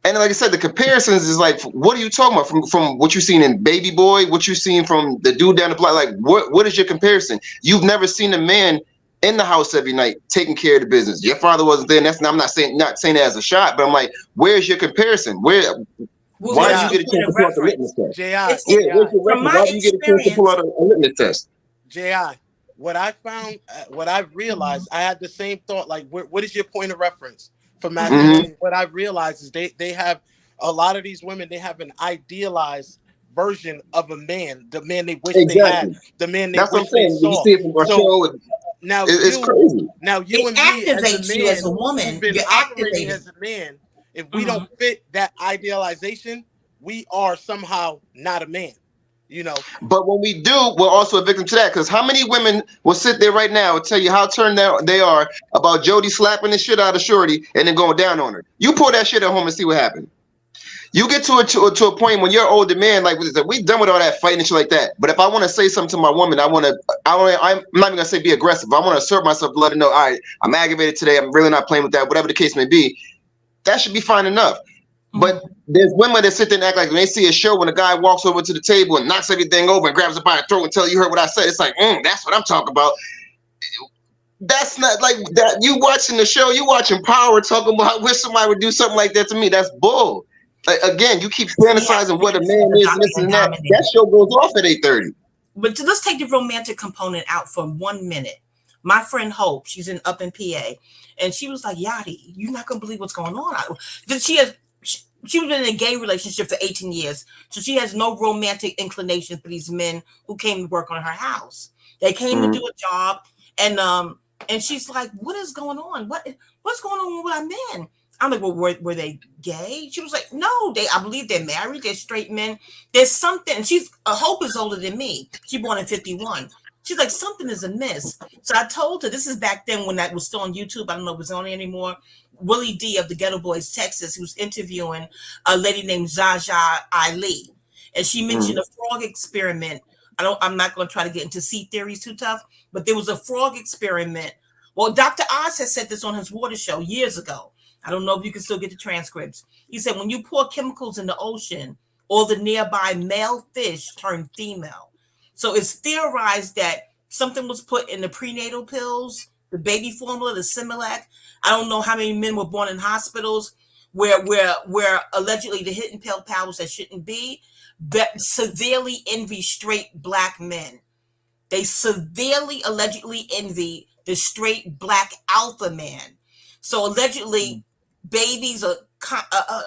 And like I said, the comparisons is like, what are you talking about? From what you seen in Baby Boy, what you seen from the dude down the block? Like, what is your comparison? You've never seen a man in the house every night taking care of the business. Your father wasn't there, and I'm not saying that as a shot, but I'm like, where's your comparison? Why do What's you Ji, your get a point chance to of pull out the litmus reference? test? Ji, It's Yeah, it, Ji, where's your from reference? my Why do you get a chance to pull experience. out a litmus test? Ji. What I found, what I realized, I had the same thought. Like, what is your point of reference for Mhm. Mm-hmm. masculinity? What I realized is they have a lot of these women. They have an idealized version of a man, the man they wish they had, Exactly. the man they That's what I'm wish they saying. You saw. see it from our So show. now It's you, crazy. now you It and me as a activates you as man a who've woman. been You're operating activated. as a man, if we don't Mhm. fit that idealization, we are somehow not a man. You know, But when we do, we're also a victim to that. Because how many women will sit there right now and tell you how turned out they are about Jody slapping the shit out of Shorty and then going down on her? You pull that shit at home and see what happens. You get to a point when you're an older man, like we done with all that fighting and shit like that. But if I want to say something to my woman, I'm not even gonna say be aggressive. I want to assert myself to let her know, all right, I'm aggravated today. I'm really not playing with that. Whatever the case may be, that should be fine enough. But Mhm. there's women that sit there and act like when they see a show when a guy walks over to the table and knocks everything over and grabs it by the throat and tell you heard what I said. It's like, that's what I'm talking about. That's not like that. You watching the show, you watching Power, talking about I wish somebody would do something like that to me. That's bull. Like, again, you keep fantasizing what a man is and this and that. That show goes off at 8:30. But let's take the romantic component out for 1 minute. My friend Hope, she's up in PA, and she was like, Yachty, you're not gonna believe what's going on. She was in a gay relationship for 18 years, so she has no romantic inclination for these men who came to work on her house. They came to do a job, and she's like, what is going on? What's going on with our men? I'm like, well, were they gay? She was like, no, I believe they're married. They're straight men. There's something. Hope is older than me. She born in 51. She's like, something is amiss. So I told her, this is back then when that was still on YouTube. I don't know if it's on anymore. Willie D of the Ghetto Boys, Texas, who was interviewing a lady named Zaja Ali. And she mentioned a frog experiment. I'm not going to try to get into sea theories too tough, but there was a frog experiment. Well, Dr. Oz has said this on his water show years ago. I don't know if you can still get the transcripts. He said, when you pour chemicals in the ocean, all the nearby male fish turn female. So it's theorized that something was put in the prenatal pills, the baby formula, the Similac. I don't know how many men were born in hospitals where allegedly the hidden pill powers that shouldn't be, that severely envy straight Black men. They severely, allegedly envy the straight Black alpha man. So allegedly, babies are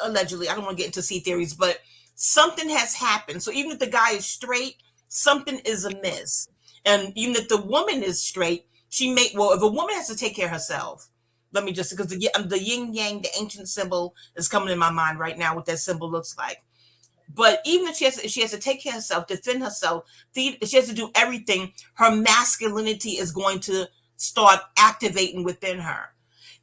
allegedly, I don't want to get into sea theories, but something has happened. So even if the guy is straight, something is amiss. And even if the woman is straight, if a woman has to take care of herself, let me just, because the yin yang, the ancient symbol is coming in my mind right now, what that symbol looks like. But even if she has to take care of herself, defend herself, she has to do everything, her masculinity is going to start activating within her.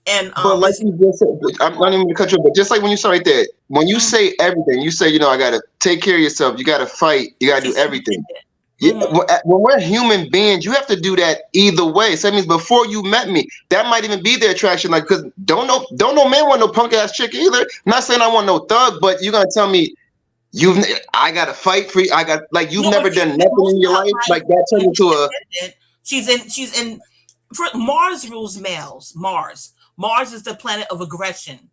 And but like you just said, I'm not even gonna cut you, but just like when you start right there, when you say everything, you say, I gotta take care of yourself, you gotta fight, you gotta do everything. Yeah, when we're human beings, you have to do that either way. So that means before you met me, that might even be the attraction. Like, because don't no man want no punk ass chick either. I'm not saying I want no thug, but you're gonna tell me I gotta fight for you. You've never done nothing in your life. Like that turned into a. She's in. Mars rules males. Mars is the planet of aggression.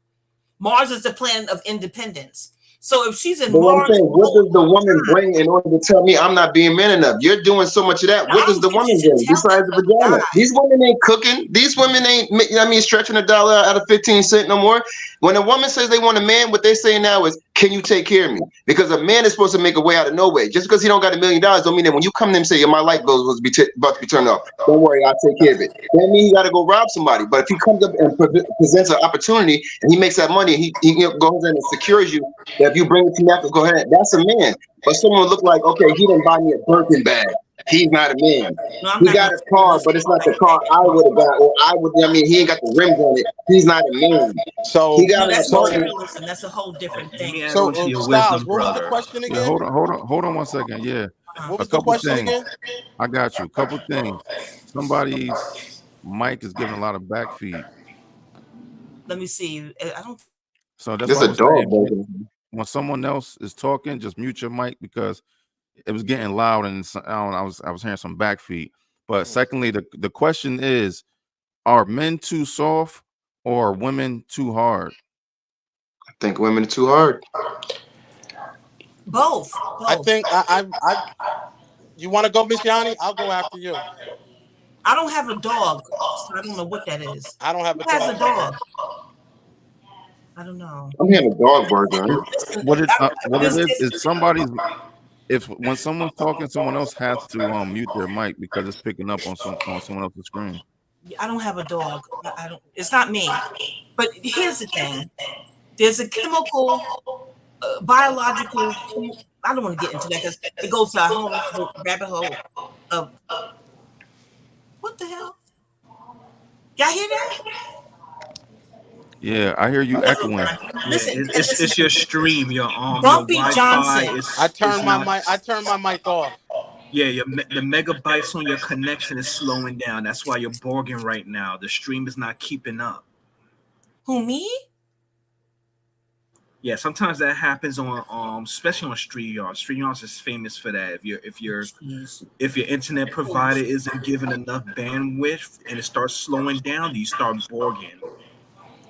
Mars is the planet of independence. So if she's in Mars, what does the woman bring in order to tell me I'm not being man enough? You're doing so much of that. What does the woman bring besides the vagina? These women ain't cooking. These women ain't, stretching $1 out of 15 cents no more. When a woman says they want a man, what they say now is, can you take care of me? Because a man is supposed to make a way out of no way. Just because he don't got $1 million don't mean that when you come to him and say, my light bill was about to be turned off, don't worry, I'll take care of it. That means you got to go rob somebody. But if he comes up and presents an opportunity and he makes that money, he goes in and secures you, that if you bring it to me, go ahead. That's a man. But someone look like, okay, he didn't buy me a Birkin bag. He's not a man. He got a car, but it's not the car I would have got. Or he ain't got the rims on it. He's not a man. So he got that's materialism. That's a whole different thing. So Styles, what was the question again? Yeah, hold on 1 second. Yeah. What was the question again? I got you. A couple things. Somebody's mic is giving a lot of back feed. Let me see. I don't. So that's a dog. When someone else is talking, just mute your mic because it was getting loud and I was hearing some back feed. But secondly, the question is, are men too soft or are women too hard? I think women are too hard. Both. I think I you want to go, Miss Yanni? I'll go after you. I don't have a dog, so I don't know what that is. I don't have Who has a dog? I don't know. I'm having a dog burger. What it is somebody's. When someone's talking, someone else has to mute their mic because it's picking up on someone else's screen. I don't have a dog. I don't. It's not me. But here's the thing: there's a chemical, biological. I don't want to get into that because it goes to a whole rabbit hole of what the hell. Y'all hear that? Yeah, I hear you echoing. Listen, it's your stream, your Bumpy your Johnson. I turned my mic off. Yeah, the megabytes on your connection is slowing down. That's why you're borging right now. The stream is not keeping up. Who, me? Yeah, sometimes that happens on especially on StreamYard. StreamYard is famous for that. Jeez. If your internet provider isn't given enough bandwidth and it starts slowing down, you start borging.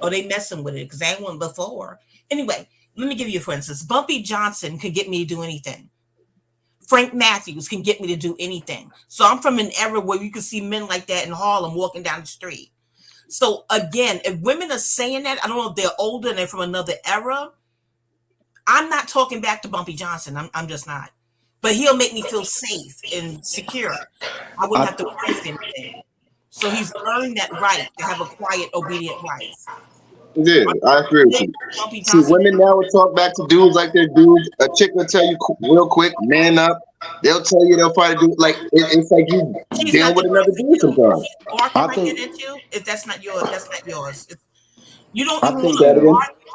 Or they messing with it because they ain't one before. Anyway, let me give you for instance. Bumpy Johnson could get me to do anything. Frank Matthews can get me to do anything. So I'm from an era where you can see men like that in Harlem walking down the street. So again, if women are saying that, I don't know if they're older and they're from another era. I'm not talking back to Bumpy Johnson. I'm just not. But he'll make me feel safe and secure. I wouldn't have to worry for anything. So he's earned that right to have a quiet, obedient wife. Yeah, I agree with you. Bumpy See, Johnson. women now will talk back to dudes like they're dudes. A chick will tell you real quick, man up. They'll tell you they'll probably do like it's like you She's dealing not the with girl another for dude you. sometimes. She's barking I like that think at you. If that's not your, that's not yours. You don't I even think Say that want again.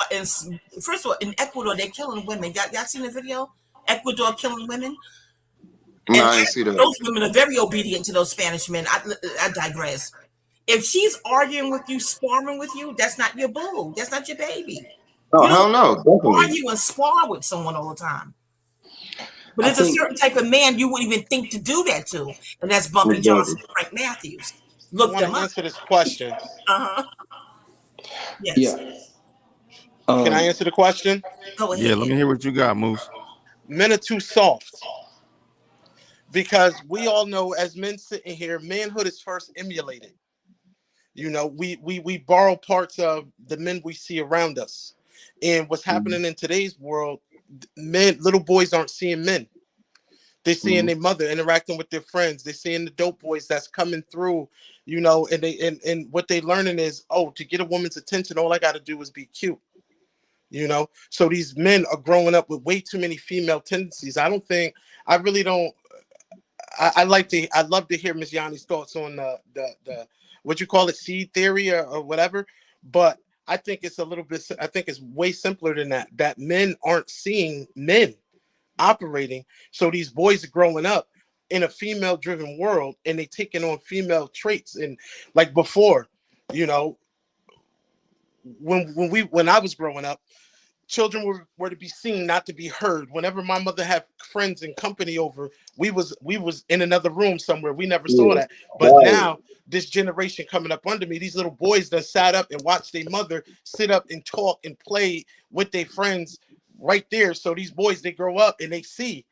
to argue. And first of all, in Ecuador, they're killing women. Y'all seen the video? Ecuador killing women, No, and I didn't see that. those women are very obedient to those Spanish men. I digress. If she's arguing with you, sparring with you, that's not your boo. That's not your baby. Oh You don't hell no, definitely. argue and spar with someone all the time. But I there's a think certain type of man you wouldn't even think to do that to, and that's Bumpy Exactly. Johnson and Frank Matthews. I Look want to them up. answer this question. Uh huh. Yes. yeah. Can I Um answer the question? Go Yeah, let ahead. me hear what you got, Moose. Men are too soft because we all know, as men sitting here, manhood is first emulated. You know, we borrow parts of the men we see around us, and what's Mhm. happening in today's world, men, little boys aren't seeing men. They're seeing Mhm. their mother interacting with their friends. They're seeing the dope boys that's coming through, you know, and what they learning is, oh, to get a woman's attention, all I got to do is be cute, you know. So these men are growing up with way too many female tendencies. I don't think, I really don't. I love to hear Miss Yanni's thoughts on the what you call it, seed theory or whatever, but I think it's a little bit. I think it's way simpler than that. That men aren't seeing men operating. So these boys are growing up in a female driven world and they taking on female traits. And like before, you know, when I was growing up, children were to be seen, not to be heard. Whenever my mother had friends and company over, we was in another room somewhere. We never saw Yeah. that. But Right. now this generation coming up under me, these little boys that sat up and watched their mother sit up and talk and play with their friends right there. So these boys, they grow up and they see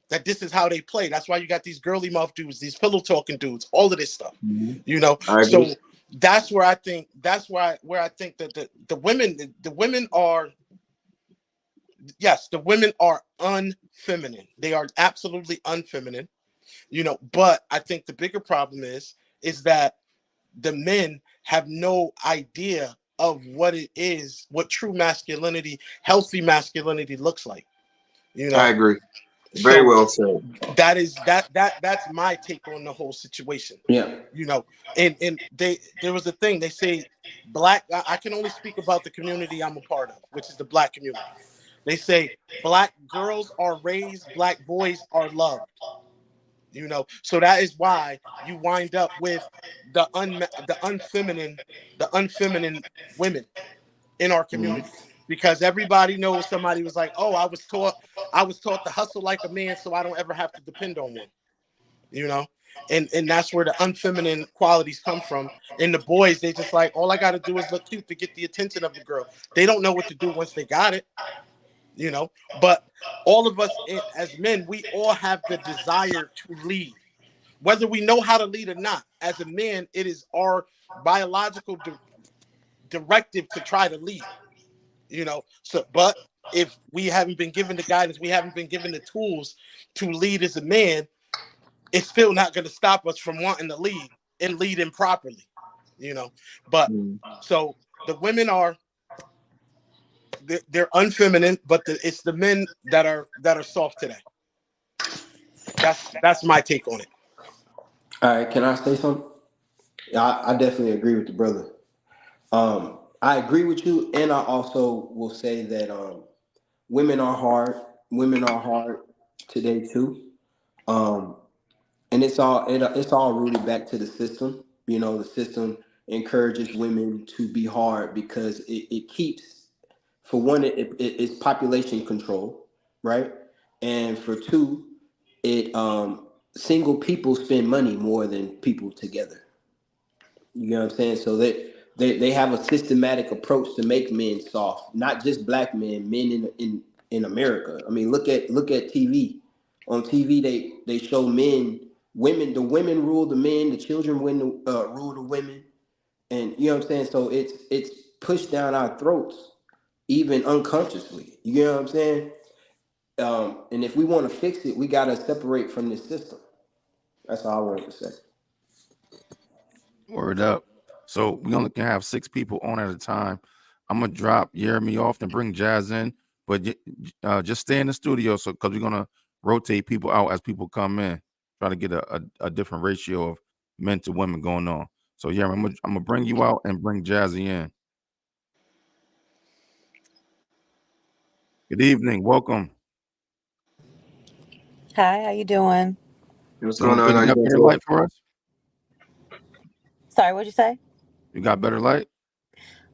that this is how they play. That's why you got these girly mouth dudes, these pillow talking dudes, all of this stuff, Mhm. you know. I agree. So that's where I think where I think that the women are, yes, the women are unfeminine. They are absolutely unfeminine, you know. But I think the bigger problem is that the men have no idea of what it is, what true masculinity, healthy masculinity looks like, you I know. agree. Very So well said. that's my take on the whole situation, yeah. you know. And there was a thing they say, black. I can only speak about the community I'm a part of, which is the black community. They say black girls are raised, black boys are loved. You know, so that is why you wind up with the unfeminine women in our Mhm. community, because everybody knows somebody was like, oh, I was taught to hustle like a man, so I don't ever have to depend on one. You know, and that's where the unfeminine qualities come from. And the boys, they just like, all I got to do is look cute to get the attention of the girl. They don't know what to do once they got it, you know. But all of us as men, we all have the desire to lead, whether we know how to lead or not. As a man, it is our biological directive to try to lead, you know. So but if we haven't been given the guidance, we haven't been given the tools to lead as a man, it's still not going to stop us from wanting to lead and lead improperly, you know. But Mhm. so the women are, they're unfeminine, but it's the men that are soft today. That's my take on it. All right, can I say something? I definitely agree with the brother. I agree with you, and I also will say that women are hard. Women are hard today too. Um, and it's all rooted back to the system. You know, the system encourages women to be hard because it keeps for one, it's population control, right? And for two, it single people spend money more than people together. You know what I'm saying? So they have a systematic approach to make men soft, not just black men, men in America. I mean, look at TV. On TV, they show the women rule the men, the children rule the women, and you know what I'm saying. So it's pushed down our throats, even unconsciously. You know what I'm saying? And if we want to fix it, we gotta separate from this system. That's all I wanted to say. Word up. So we only can have 6 people on at a time. I'm gonna drop Jeremy off and bring Jazz in, but just stay in the studio because we're gonna rotate people out as people come in, try to get a different ratio of men to women going on. So yeah, I'm gonna bring you out and bring Jazzy in. Good evening, welcome. Hi, how you doing? What's going Doing on? good. How You you got doing better today? light for us? Sorry, what'd you say? You got better light?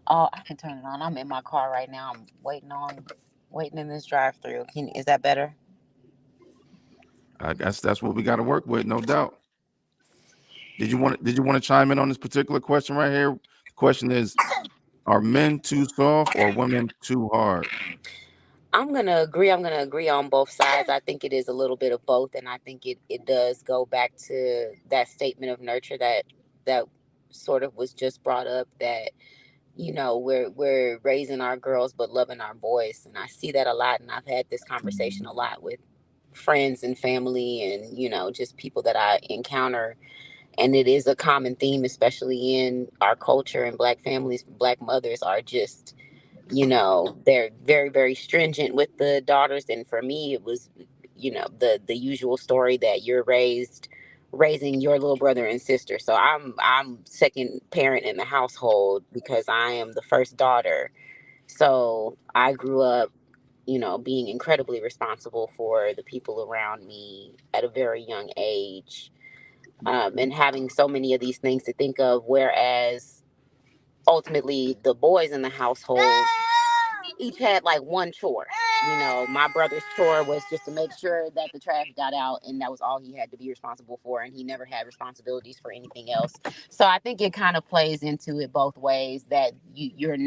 Oh, I can turn it on. I'm in my car right now. I'm waiting in this drive-through. Is that better? I guess that's what we got to work with, no doubt. Did you want to chime in on this particular question right here? The question is, are men too soft or women too hard? I'm gonna agree. I'm gonna agree on both sides. I think it is a little bit of both, and I think it does go back to that statement of nurture that sort of was just brought up, that we're raising our girls but loving our boys, and I see that a lot, and I've had this conversation a lot with friends and family and just people that I encounter. And it is a common theme, especially in our culture, and black families. Black mothers are just, they're very, very stringent with the daughters. And for me, it was, the usual story that you're raising your little brother and sister. So I'm second parent in the household because I am the first daughter. So I grew up, being incredibly responsible for the people around me at a very young age, and having so many of these things to think of. Whereas ultimately, the boys in the household each had like one chore. My brother's chore was just to make sure that the trash got out, and that was all he had to be responsible for, and he never had responsibilities for anything else. So I think it kind of plays into it both ways, that you're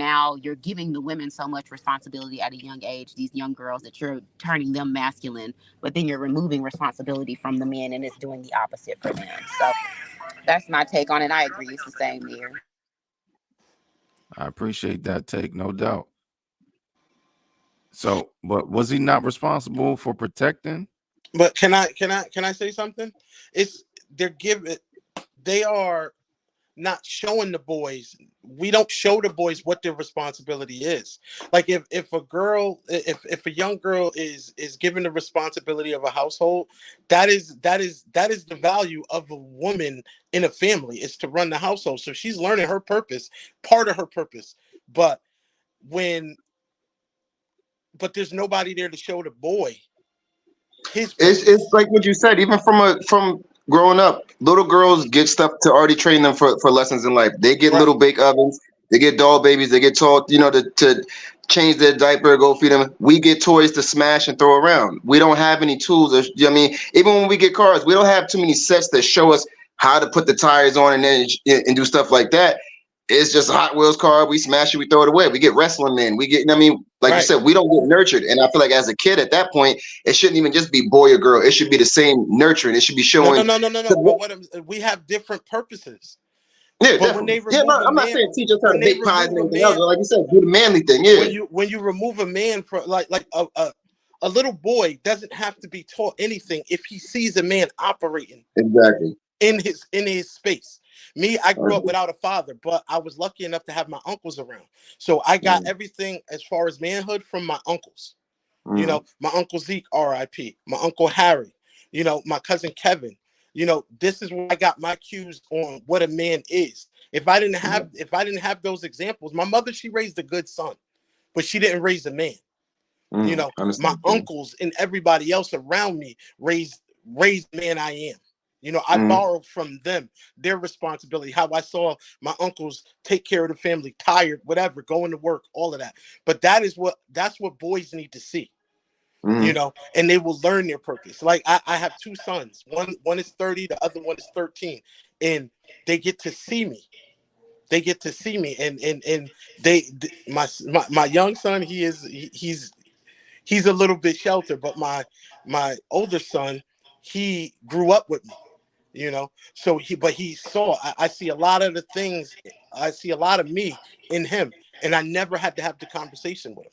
giving the women so much responsibility at a young age, these young girls, that you're turning them masculine, but then you're removing responsibility from the men, and it's doing the opposite for them. So that's my take on it. I agree, it's the same here. I appreciate that take, no doubt. So, but was he not responsible for protecting? But can I say something? It's they're giving they are not showing the boys. We don't show the boys what their responsibility is. Like if a young girl is given the responsibility of a household, that is the value of a woman in a family, is to run the household. So she's learning her purpose, part of her purpose. But when but there's nobody there to show the boy his It's purpose. like what you said. Even from growing up, little girls get stuff to already train them for lessons in life. They get Right. little bake ovens. They get doll babies. They get taught, to change their diaper, go feed them. We get toys to smash and throw around. We don't have any tools. I mean, even when we get cars, we don't have too many sets that show us how to put the tires on and do stuff like that. It's just a Hot Wheels car. We smash it, we throw it away. We get wrestling men. Like you Right. said, we don't get nurtured. And I feel like as a kid at that point, it shouldn't even just be boy or girl. It should be the same nurturing. It should be No, no, showing. no, no, no, no. But we have different purposes. Yeah, But when definitely. they Yeah, no, remove a I'm not man, saying teach us how when to they bake pies remove and a anything else. man, But like you said, do the manly thing. Yeah, when you remove a man from like a little boy doesn't have to be taught anything if he sees a man operating exactly. in his space. Me, I grew up without a father, but I was lucky enough to have my uncles around. So I got everything as far as manhood from my uncles. My uncle Zeke, R.I.P. My uncle Harry. My cousin Kevin. This is where I got my cues on what a man is. If I didn't have those examples, my mother, she raised a good son, but she didn't raise a man. My Understand. uncles and everybody else around me raised man I am. You know, I borrowed from them their responsibility, how I saw my uncles take care of the family, tired, whatever, going to work, all of that. But that's what boys need to see, you know, and they will learn their purpose. Like I have two sons. One is 30, the other one is 13. And they get to see me. They get to see me. And my young son, he's a little bit sheltered, but my older son, he grew up with me, you know. So he saw, I see a lot of the things, I see a lot of me in him, and I never had to have the conversation with him.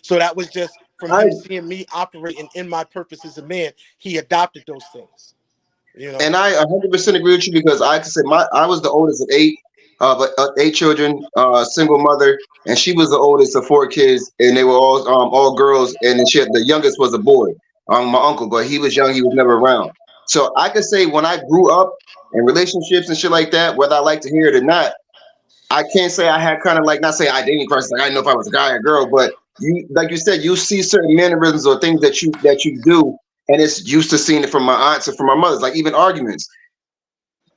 So that was just from him seeing me operating in my purpose as a man. He adopted those things, you know. And I 100% agree with you, because I could say I was the oldest of eight, but 8 children, single mother, and she was the oldest of 4 kids, and they were all girls, and then the youngest was a boy, my uncle, but he was young, he was never around. So I could say when I grew up in relationships and shit like that, whether I like to hear it or not, I can't say I had kind of like, not say identity crisis, like I didn't know if I was a guy or a girl, but you, like you said, you see certain mannerisms or things that you do, and it's used to seeing it from my aunts or from my mothers, like even arguments,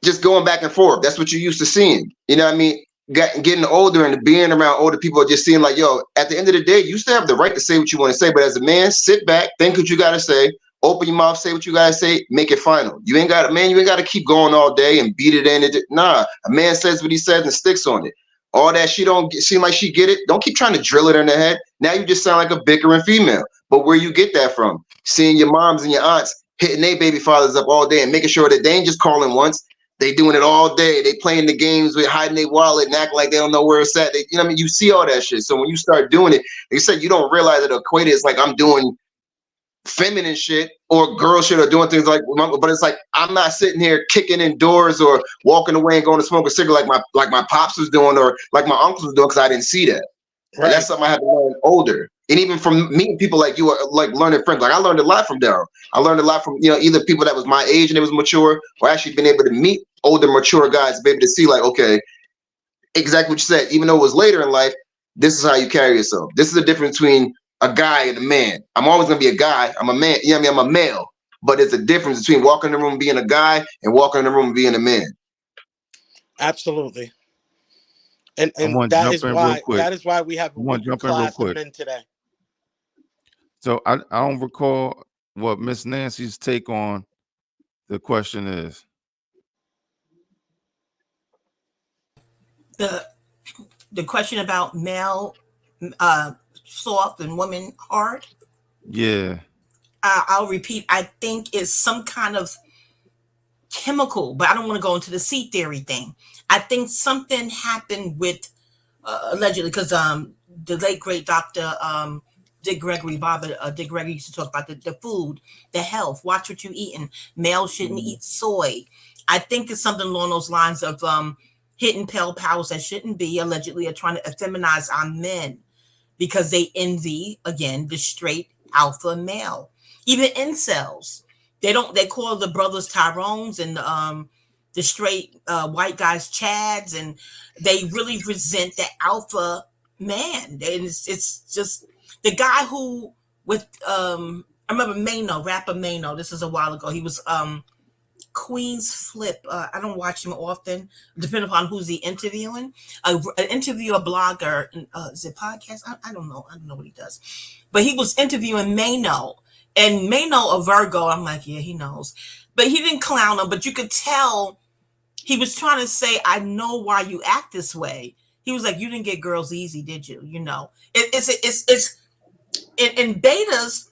just going back and forth. That's what you're used to seeing. You know what I mean? Getting older and being around older people, just seeing like, yo, at the end of the day, you still have the right to say what you want to say, but as a man, sit back, think what you got to say, open your mouth, say what you got to say, make it final. You ain't got to keep going all day and beat it in. Nah, a man says what he says and sticks on it. All that she don't seem like she get it. Don't keep trying to drill it in her head. Now you just sound like a bickering female. But where you get that from? Seeing your moms and your aunts hitting their baby fathers up all day and making sure that they ain't just calling once. They doing it all day. They playing the games with hiding their wallet and acting like they don't know where it's at. You know what I mean? You see all that shit. So when you start doing it, like you said, you don't realize that equated is like I'm doing feminine shit or girl shit or doing things like, but it's like I'm not sitting here kicking in doors or walking away and going to smoke a cigarette like my pops was doing or like my uncles was doing, because I didn't see that. Right. And that's something I had to learn older. And even from meeting people like you, like learning friends, like I learned a lot from Daryl. I learned a lot from, you know, either people that was my age and they was mature, or actually been able to meet older, mature guys, be able to see like, okay, exactly what you said. Even though it was later in life, this is how you carry yourself. This is the difference between a guy and a man. I'm always gonna be a guy. I'm a man. You know what I mean? I'm a male. But there's a difference between walking in the room and being a guy and walking in the room and being a man. Absolutely. And that is why we have a weaker class of men today. So I don't recall what Miss Nancy's take on the question is. The question about male soft and women hard. Yeah. I'll repeat. I think it's some kind of chemical, but I don't want to go into the sea theory thing. I think something happened with allegedly, because the late great Dr. Dick Gregory, Dick Gregory used to talk about the food, the health, watch what you're eating. Males shouldn't eat soy. I think it's something along those lines of hidden pale powers that shouldn't be, allegedly, are trying to effeminize our men because they envy, again, the straight alpha male. Even incels, they call the brothers Tyrones and the straight white guys Chads, and they really resent the alpha man. And it's just the guy who with I remember Mano, rapper Mano. This is a while ago. He was Queen's Flip. I don't watch him often, depending upon who's he interviewing. An interviewer, blogger, is it podcast? I don't know. I don't know what he does, but he was interviewing Mano. And Mano, a Virgo, I'm like, yeah, he knows. But he didn't clown him, but you could tell he was trying to say, I know why you act this way. He was like, you didn't get girls easy, did you? You know, it's in betas,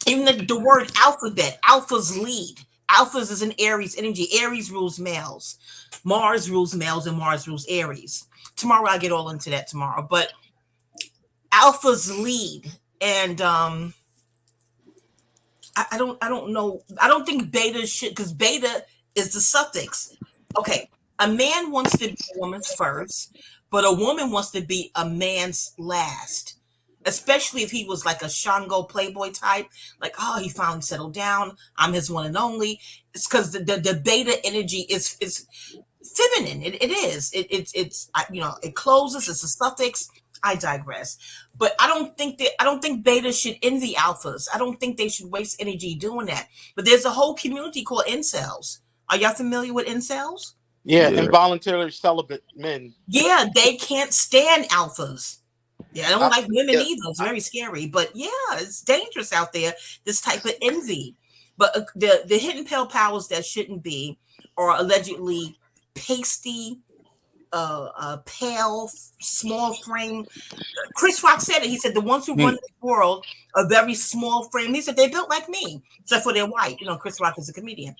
even the word alphabet, alphas lead. Alphas is an Aries energy. Aries rules males. Mars rules males and Mars rules Aries. Tomorrow I'll get all into that tomorrow. But alphas lead. And I don't know. I don't think beta should, because beta is the suffix. Okay, a man wants to be a woman's first, but a woman wants to be a man's last. Especially if he was like a Shango playboy type, like, oh, he finally settled down. I'm his one and only. It's because the beta energy is feminine. It is. It's you know, it closes. It's a suffix. I digress. But I don't think beta should envy alphas. I don't think they should waste energy doing that. But there's a whole community called incels. Are y'all familiar with incels? Yeah, Yeah. involuntarily celibate men. Yeah, they can't stand alphas. Yeah, I don't like women yeah. either. It's very scary. But yeah, it's dangerous out there, this type of envy. But the hidden pale powers that shouldn't be are allegedly pasty, pale, small frame. Chris Rock said it. He said the ones who run the world are very small frame. He said they're built like me, except for they're white. You know, Chris Rock is a comedian.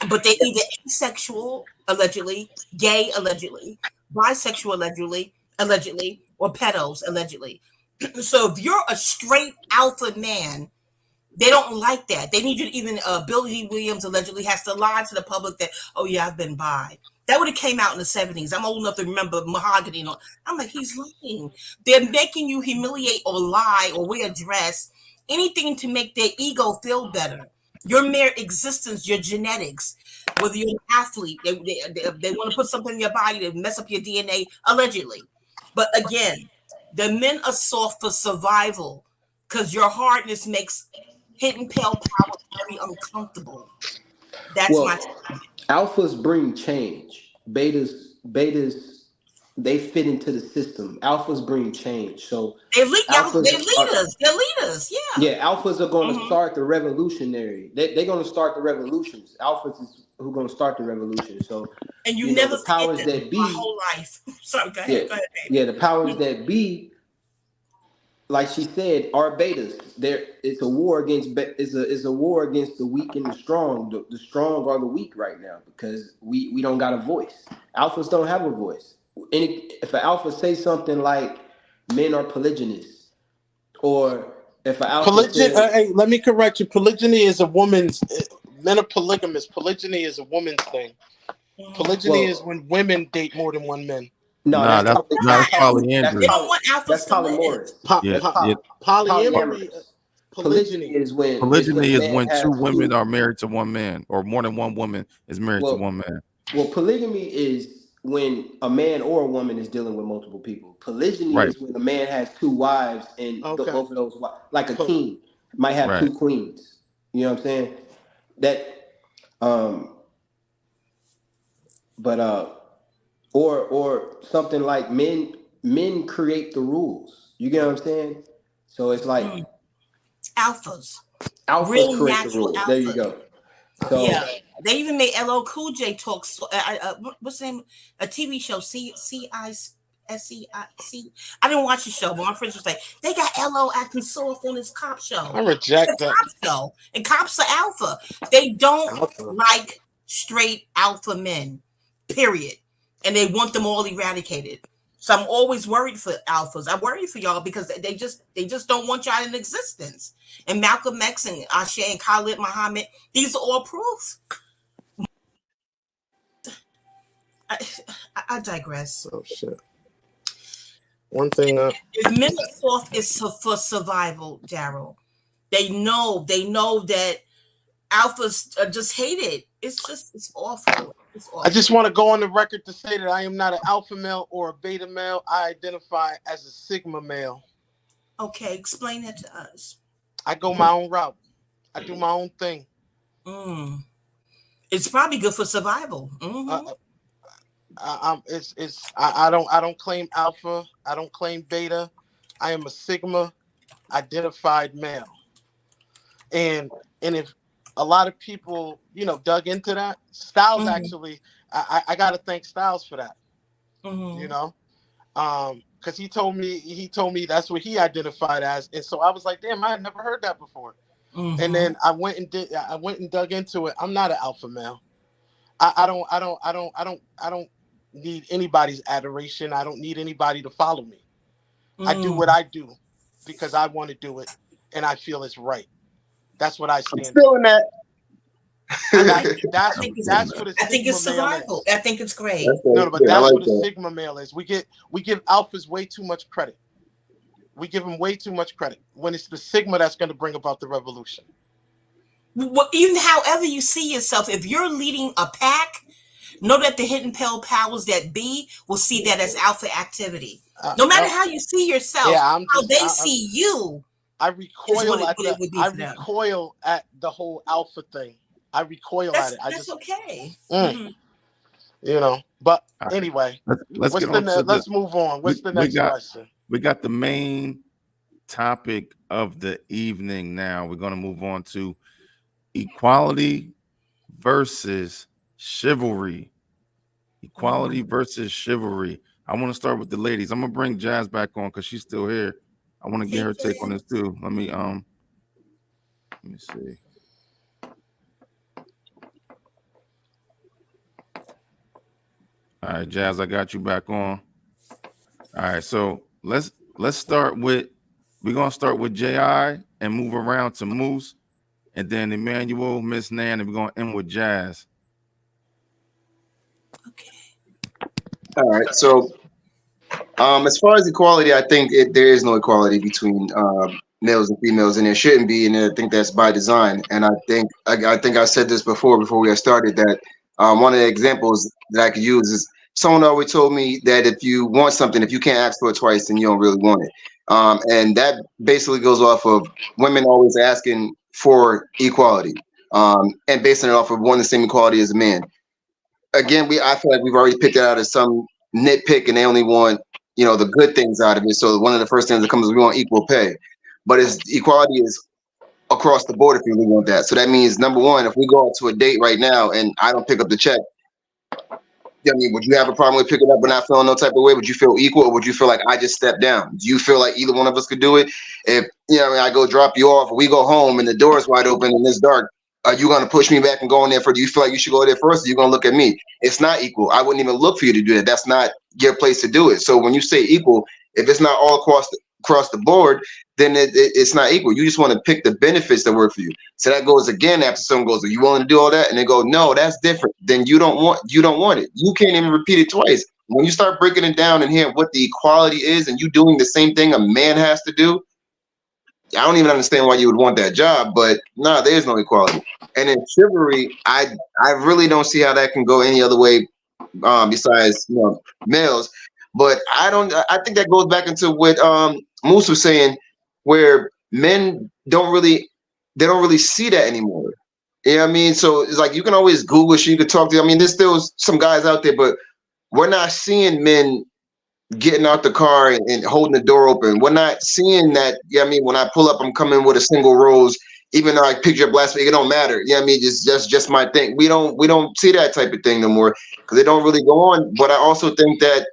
But they're either asexual, allegedly, gay, allegedly, bisexual, allegedly, or pedos, allegedly. So if you're a straight alpha man, they don't like that. They need you to even Billy Williams allegedly has to lie to the public that, oh yeah, I've been bi. That would have came out in the 70s. I'm old enough to remember Mahogany. I'm like, he's lying. They're making you humiliate or lie or wear a dress, anything to make their ego feel better. Your mere existence, your genetics, whether you're an athlete, they want to put something in your body to mess up your DNA, allegedly. But again, the men are soft for survival because your hardness makes hidden pale power very uncomfortable. That's Well, my alphas bring change. Betas, they fit into the system. Alphas bring change. So they're alphas leaders. They're leaders. Yeah. Alphas are going to start the revolutionary. They're going to start the revolutions. Alphas is who going to start the revolution. So And you never the powers that be. My whole life. Sorry, go ahead. Go ahead, babe. Yeah, the powers that be, like she said, are betas. It's a war against a war against the weak and the strong. The strong are the weak right now because we don't got a voice. Alphas don't have a voice. If an alpha says something like men are polygynous, or if an alpha says, hey, let me correct you. Polygyny is a woman's. Men are polygamous. Polygyny is a woman's thing. Polygyny is when women date more than one man. No, that's polyandry. They don't want alphas to live. Polyamory. Polygyny is when two women are married to one man, or more than one woman is married to one man. Well, polygamy is when a man or a woman is dealing with multiple people. Polygyny is when a man has two wives and both of those wives, like a king might have two queens. You know what I'm saying? Or something like men create the rules. You get what I'm saying? So it's like alphas real create the rules. Alphas. There you go. So, yeah, they even made LL Cool J talk. What's the name? A TV show, SCIC. I didn't watch the show, but my friends was like, they got LL acting soft on his cop show. I reject that. Cop show. And cops are alpha. They don't like straight alpha men, period. And they want them all eradicated. So I'm always worried for alphas. I worry for y'all because they just don't want y'all in existence. And Malcolm X and Ashe and Khalid Muhammad, these are all proof. I digress. Oh shit. One thing if men are soft is for survival, Daryl. They know that alphas are just hated. It's awful. I just want to go on the record to say that I am not an alpha male or a beta male. I identify as a sigma male. Okay, explain that to us. I go my own route. I do my own thing. It's probably good for survival. I don't claim alpha. I don't claim beta. I am a sigma identified male. And if a lot of people, dug into that, Styles actually, I got to thank Styles for that. Because he told me that's what he identified as, and so I was like, damn, I had never heard that before. And then I went and dug into it. I'm not an alpha male. I don't need anybody's adoration. I don't need anybody to follow me. I do what I do because I want to do it, and I feel it's right. That's what I stand for. That. That's what a Sigma I think it's survival. Is. I think it's great. But that's what a Sigma male is. We give alphas way too much credit. We give them way too much credit when it's the Sigma that's going to bring about the revolution. Well, even however you see yourself, if you're leading a pack, know that the hidden pale powers that be will see that as alpha activity. No matter how you see yourself, how they see you. I recoil at the whole alpha thing. I recoil at it. I That's just, okay. you know. But All right. anyway, Let's get on to let's move on. What's the next question? We got the main topic of the evening now. We're going to move on to equality versus chivalry. Equality versus chivalry. I want to start with the ladies. I'm gonna bring Jazz back on because she's still here. I want to get her take on this too. Let me see. All right, Jazz, I got you back on. All right, so let's start with, we're gonna start with JI and move around to Moose, and then Emmanuel, Miss Nan, and we're gonna end with Jazz. Okay. All right. So, as far as equality, I think there is no equality between males and females, and there shouldn't be, and I think that's by design. And I think I said this before we got started, that one of the examples that I could use is someone always told me that if you want something, if you can't ask for it twice, then you don't really want it. And that basically goes off of women always asking for equality, and basing it off of wanting the same equality as a man. Again, I feel like we've already picked it out as some nitpick, and they only want, the good things out of it. So one of the first things that comes is we want equal pay, but equality is across the board if you really want that. So that means, number one, if we go out to a date right now and I don't pick up the check, I mean, would you have a problem with picking up but not feeling no type of way? Would you feel equal, or would you feel like I just stepped down? Do you feel like either one of us could do it? If I go drop you off, we go home and the door is wide open and it's dark, are you going to push me back and go in there? Do you feel like you should go there first, or you going to look at me? It's not equal. I wouldn't even look for you to do that. That's not your place to do it. So when you say equal, if it's not all across the board, then it's not equal. You just want to pick the benefits that work for you. So that goes again after someone goes, are you willing to do all that? And they go, no, that's different. Then you don't want it. You can't even repeat it twice. When you start breaking it down and hearing what the equality is, and you doing the same thing a man has to do, I don't even understand why you would want that job. But no, there's no equality. And in chivalry, I really don't see how that can go any other way besides males. But I think that goes back into what Moose was saying, where men don't really see that anymore. You know what I mean? So it's like you can always Google shit, you can talk to. I mean, there's still some guys out there, but we're not seeing men getting out the car and holding the door open. We're not seeing that. Yeah, I mean, when I pull up, I'm coming with a single rose, even though I picture a blast, it don't matter. Yeah, I mean, just my thing. We don't see that type of thing no more because they don't really go on. But I also think that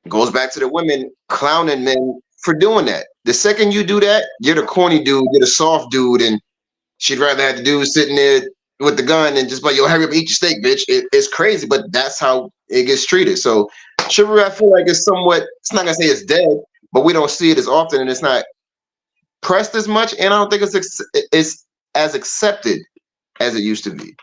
goes back to the women clowning men for doing that. The second you do that, you're the corny dude, you're the soft dude, and she'd rather have the dude sitting there with the gun and just like, yo, hurry up and eat your steak, bitch. It's crazy, but that's how it gets treated. So chivalry, I feel like it's somewhat, it's not gonna say it's dead, but we don't see it as often, and it's not pressed as much, and I don't think it's as accepted as it used to be.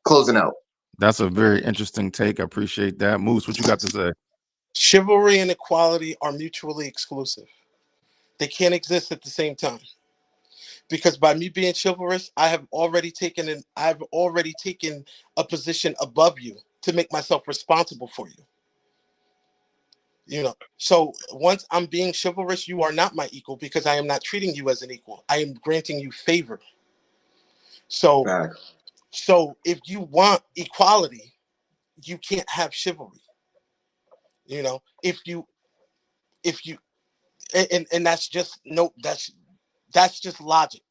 Closing out. That's a very interesting take. I appreciate that. Moose, what you got to say? Chivalry and equality are mutually exclusive. They can't exist at the same time. Because by me being chivalrous, I've already taken a position above you to make myself responsible for you. So once I'm being chivalrous, you are not my equal because I am not treating you as an equal. I am granting you favor. So if you want equality, you can't have chivalry. If you and that's just that's just logic.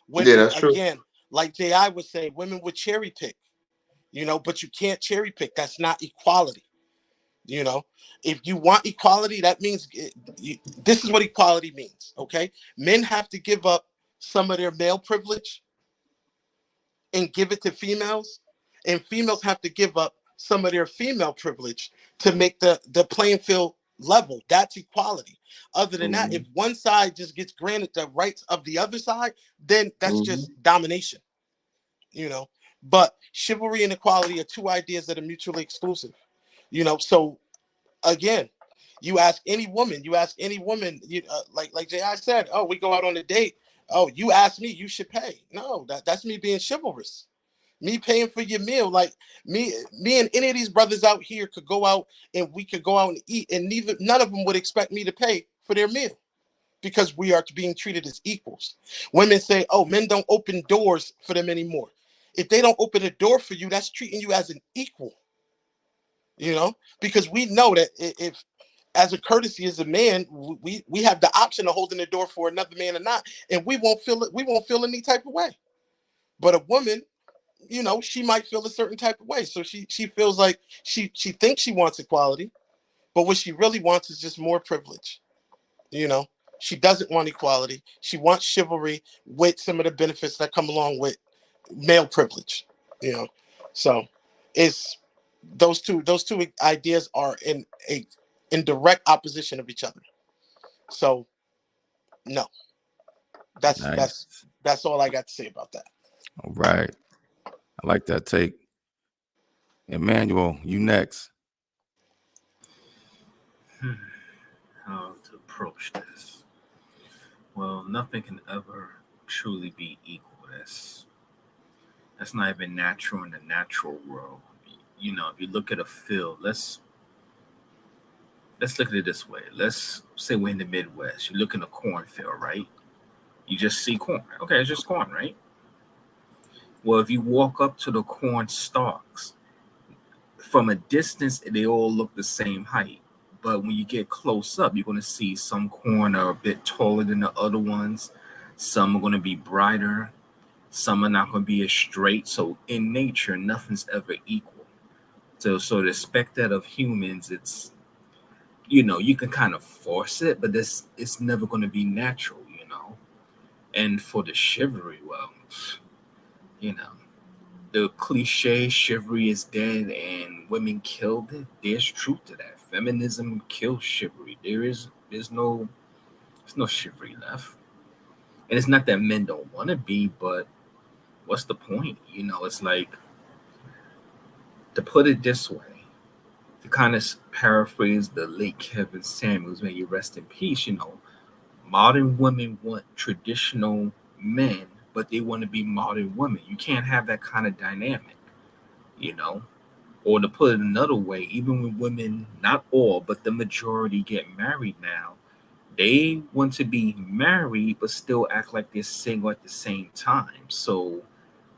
Women, that's true. again, like J.I. would say, women would cherry pick, but you can't cherry pick. That's not equality. If you want equality, that means this is what equality means. Okay. Men have to give up some of their male privilege and give it to females, and females have to give up some of their female privilege to make the playing field level. That's equality. Other than that, if one side just gets granted the rights of the other side, then that's just domination. But chivalry and equality are two ideas that are mutually exclusive. So again, you ask any woman, like J.I. said, oh, we go out on a date. Oh, you ask me, you should pay. No, that's me being chivalrous. Me paying for your meal. Like me and any of these brothers out here could go out and we could go out and eat, and none of them would expect me to pay for their meal. because we are being treated as equals. Women say, oh, men don't open doors for them anymore. If they don't open a door for you, that's treating you as an equal, because we know that if as a courtesy as a man, we have the option of holding the door for another man or not, and we won't feel it. We won't feel any type of way. But a woman, she might feel a certain type of way. So she feels like she thinks she wants equality, but what she really wants is just more privilege. She doesn't want equality. She wants chivalry with some of the benefits that come along with male privilege. So it's those two ideas are in direct opposition of each other. So no, that's Nice. that's all I got to say about that. All right. I like that take. Emmanuel, you next. How to approach this? Well, nothing can ever truly be equal. That's not even natural in the natural world. If you look at a field, let's look at it this way. Let's say we're in the Midwest. You look in a cornfield, right? You just see corn. Okay, it's just corn, right? Well, if you walk up to the corn stalks, from a distance, they all look the same height. But when you get close up, you're going to see some corn are a bit taller than the other ones. Some are going to be brighter. Some are not going to be as straight. So in nature, nothing's ever equal. So the aspect that of humans, it's, you can kind of force it, but it's never going to be natural, And for the chivalry, well, the cliche chivalry is dead and women killed it. There's truth to that. Feminism kills chivalry. There's no chivalry left. And it's not that men don't want to be, but what's the point? It's like, to put it this way, to kind of paraphrase the late Kevin Samuels, may you rest in peace, modern women want traditional men, but they want to be modern women. You can't have that kind of dynamic, Or to put it another way, even when women, not all, but the majority get married now, they want to be married but still act like they're single at the same time. So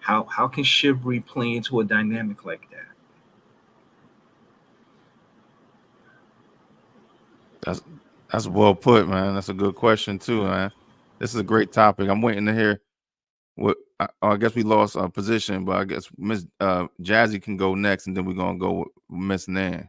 how can chivalry play into a dynamic like That's well put, man. That's a good question too, man. This is a great topic. I'm waiting to hear what. I guess we lost our position, but I guess Miss Jazzy can go next, and then we're gonna go with Miss Nan.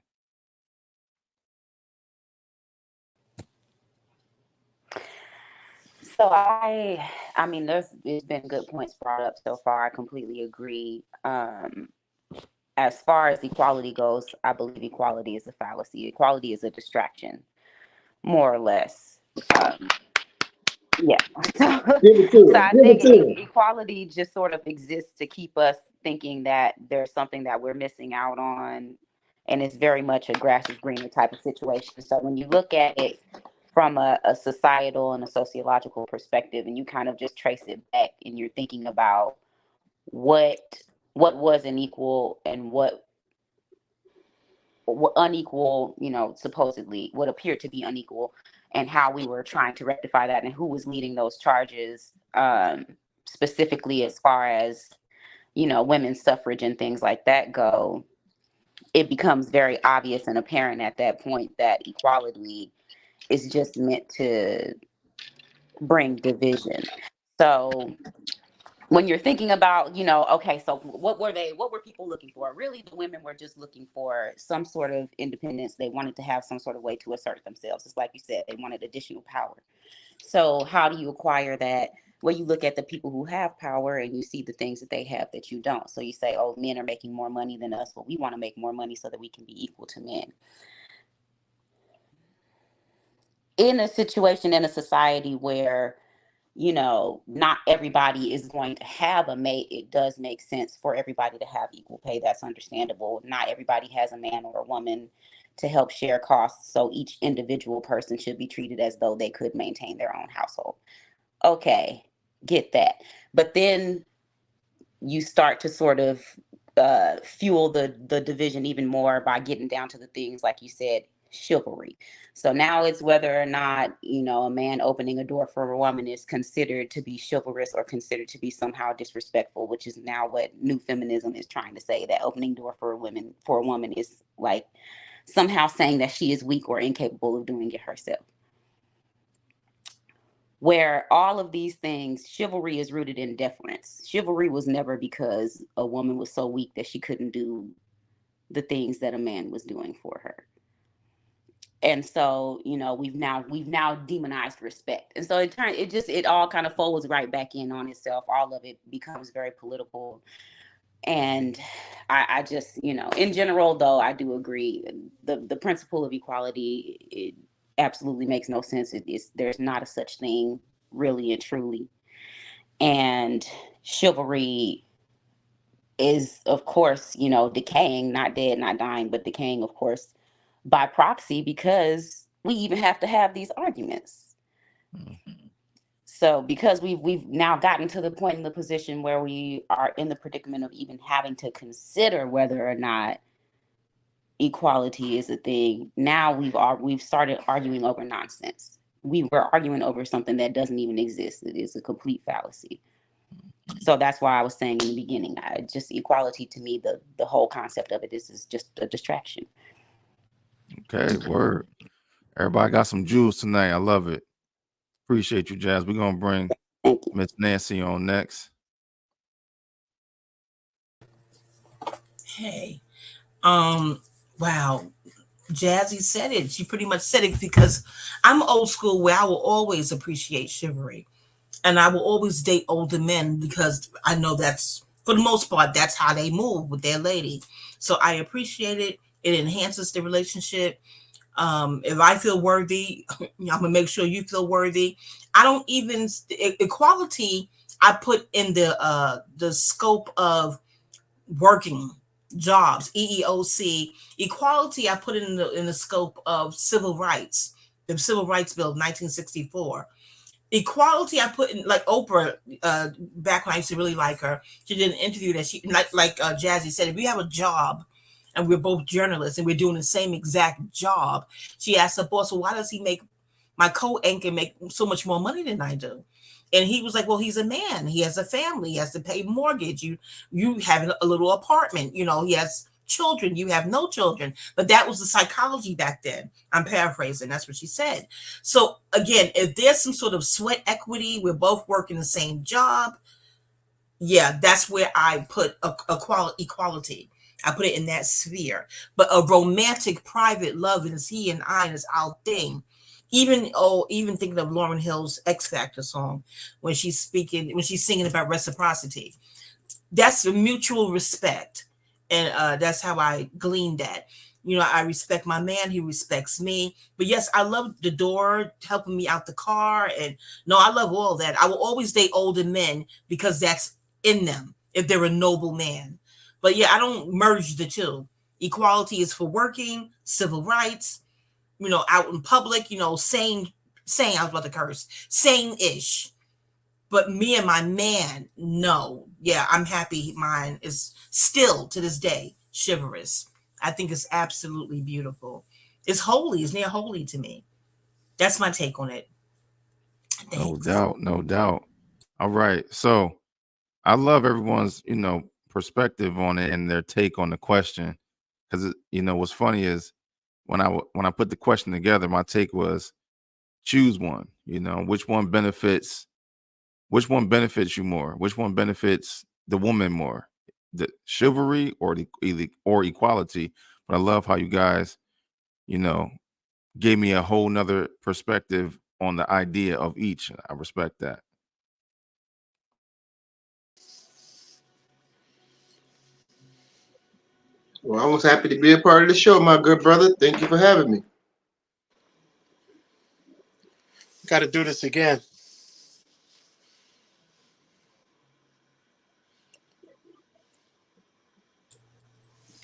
So I mean, there's been good points brought up so far. I completely agree. As far as equality goes, I believe equality is a fallacy. Equality is a distraction, more or less. Yeah. So I think equality just sort of exists to keep us thinking that there's something that we're missing out on, and it's very much a grass is greener type of situation. So when you look at it from a societal and a sociological perspective, and you kind of just trace it back, and you're thinking about what was unequal and what unequal, supposedly what appeared to be unequal, and how we were trying to rectify that, and who was leading those charges, specifically as far as, women's suffrage and things like that go. It becomes very obvious and apparent at that point that equality is just meant to bring division. So when you're thinking about, okay, so what were people looking for? Really, the women were just looking for some sort of independence. They wanted to have some sort of way to assert themselves. It's like you said, they wanted additional power. So how do you acquire that? Well, you look at the people who have power and you see the things that they have that you don't. So you say, oh, men are making more money than us, but we want to make more money so that we can be equal to men. In a situation, in a society where not everybody is going to have a mate, it does make sense for everybody to have equal pay. That's understandable. Not everybody has a man or a woman to help share costs. So each individual person should be treated as though they could maintain their own household. Okay, get that. But then you start to sort of fuel the division even more by getting down to the things like you said, chivalry. So now it's whether or not, a man opening a door for a woman is considered to be chivalrous or considered to be somehow disrespectful, which is now what new feminism is trying to say, that opening door for a woman is like somehow saying that she is weak or incapable of doing it herself. Where all of these things, chivalry is rooted in deference. Chivalry was never because a woman was so weak that she couldn't do the things that a man was doing for her. And so, we've now demonized respect. And so it all kind of folds right back in on itself. All of it becomes very political. And I just, in general, though, I do agree. The principle of equality, it absolutely makes no sense. There's not a such thing, really and truly. And chivalry is, of course, decaying, not dead, not dying, but decaying, of course, by proxy, because we even have to have these arguments. Mm-hmm. So because we've now gotten to the point in the position where we are in the predicament of even having to consider whether or not equality is a thing, now we've started arguing over nonsense. We were arguing over something that doesn't even exist. It is a complete fallacy. So that's why I was saying in the beginning, just equality to me, the whole concept of it is just a distraction. Okay, word. Everybody got some jewels tonight. I love it. Appreciate you, Jazz. We're gonna bring Miss Nancy on next. Hey, wow, Jazzy said it. She pretty much said it, because I'm old school, where I will always appreciate chivalry, and I will always date older men, because I know that's, for the most part, that's how they move with their lady. So I appreciate it. It enhances the relationship. If I feel worthy, I'm gonna make sure you feel worthy. I don't even equality. I put in the scope of working jobs, EEOC. Equality, I put it in the scope of civil rights, the Civil Rights Bill of 1964. Equality, I put in, like Oprah, back when I used to really like her. She did an interview that she, like Jazzy said, if we have a job and we're both journalists and we're doing the same exact job, she asked the boss, well, why does he make my co-anchor make so much more money than I do? And he was like, well, he's a man. He has a family. He has to pay mortgage. You have a little apartment. He has children. You have no children. But that was the psychology back then. I'm paraphrasing. That's what she said. So again, if there's some sort of sweat equity, we're both working the same job. Yeah, that's where I put equality. I put it in that sphere. But a romantic, private love is he and I, and it's our thing. Even thinking of Lauryn Hill's X Factor song, when she's singing about reciprocity, that's a mutual respect, and that's how I gleaned that. I respect my man; he respects me. But yes, I love the door helping me out the car, and no, I love all that. I will always date older men because that's in them, if they're a noble man. But yeah, I don't merge the two. Equality is for working, civil rights, out in public, saying I was about to curse, same-ish. But me and my man, no. Yeah, I'm happy mine is still to this day chivalrous. I think it's absolutely beautiful. It's holy. It's near holy to me. That's my take on it. Thanks. No doubt. All right. So I love everyone's, perspective on it and their take on the question. Because, what's funny is when I put the question together, my take was choose one, which one benefits you more? Which one benefits the woman more? The chivalry or equality? But I love how you guys, gave me a whole nother perspective on the idea of each. I respect that. Well, I was happy to be a part of the show, my good brother. Thank you for having me. Got to do this again.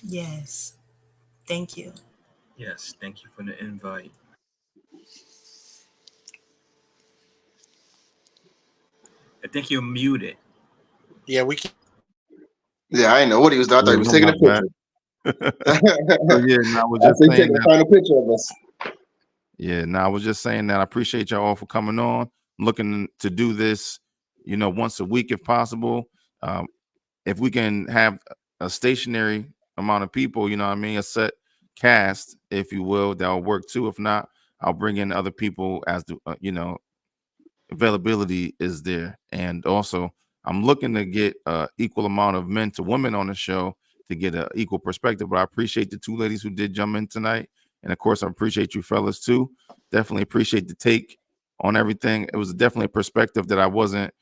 Yes. Thank you. Yes, thank you for the invite. I think you're muted. Yeah, we can. Yeah, I know what he was doing. I thought he was taking a picture. So yeah, no, I was I just think saying taking a that. final picture of us. Yeah, no, I was just saying that I appreciate y'all all for coming on. I'm looking to do this, once a week if possible. If we can have a stationary amount of people, you know what I mean, a set cast, if you will, that'll work too. If not, I'll bring in other people as the availability is there. And also, I'm looking to get equal amount of men to women on the show to get an equal perspective. But I appreciate the two ladies who did jump in tonight, and of course, I appreciate you fellas too. Definitely appreciate the take on everything. It was definitely a perspective that I wasn't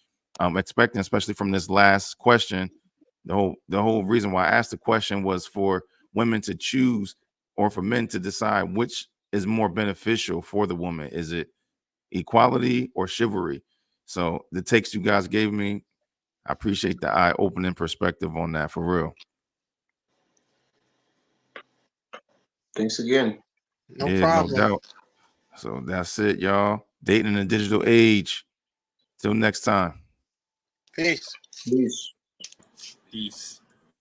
expecting, especially from this last question. The whole reason why I asked the question was for women to choose or for men to decide which is more beneficial for the woman. Is it equality or chivalry? So the takes you guys gave me, I appreciate the eye-opening perspective on that, for real. Thanks again. No Yeah, no problem. doubt. So that's it, y'all. Dating in the digital age. Till next time. Peace. Peace. Peace.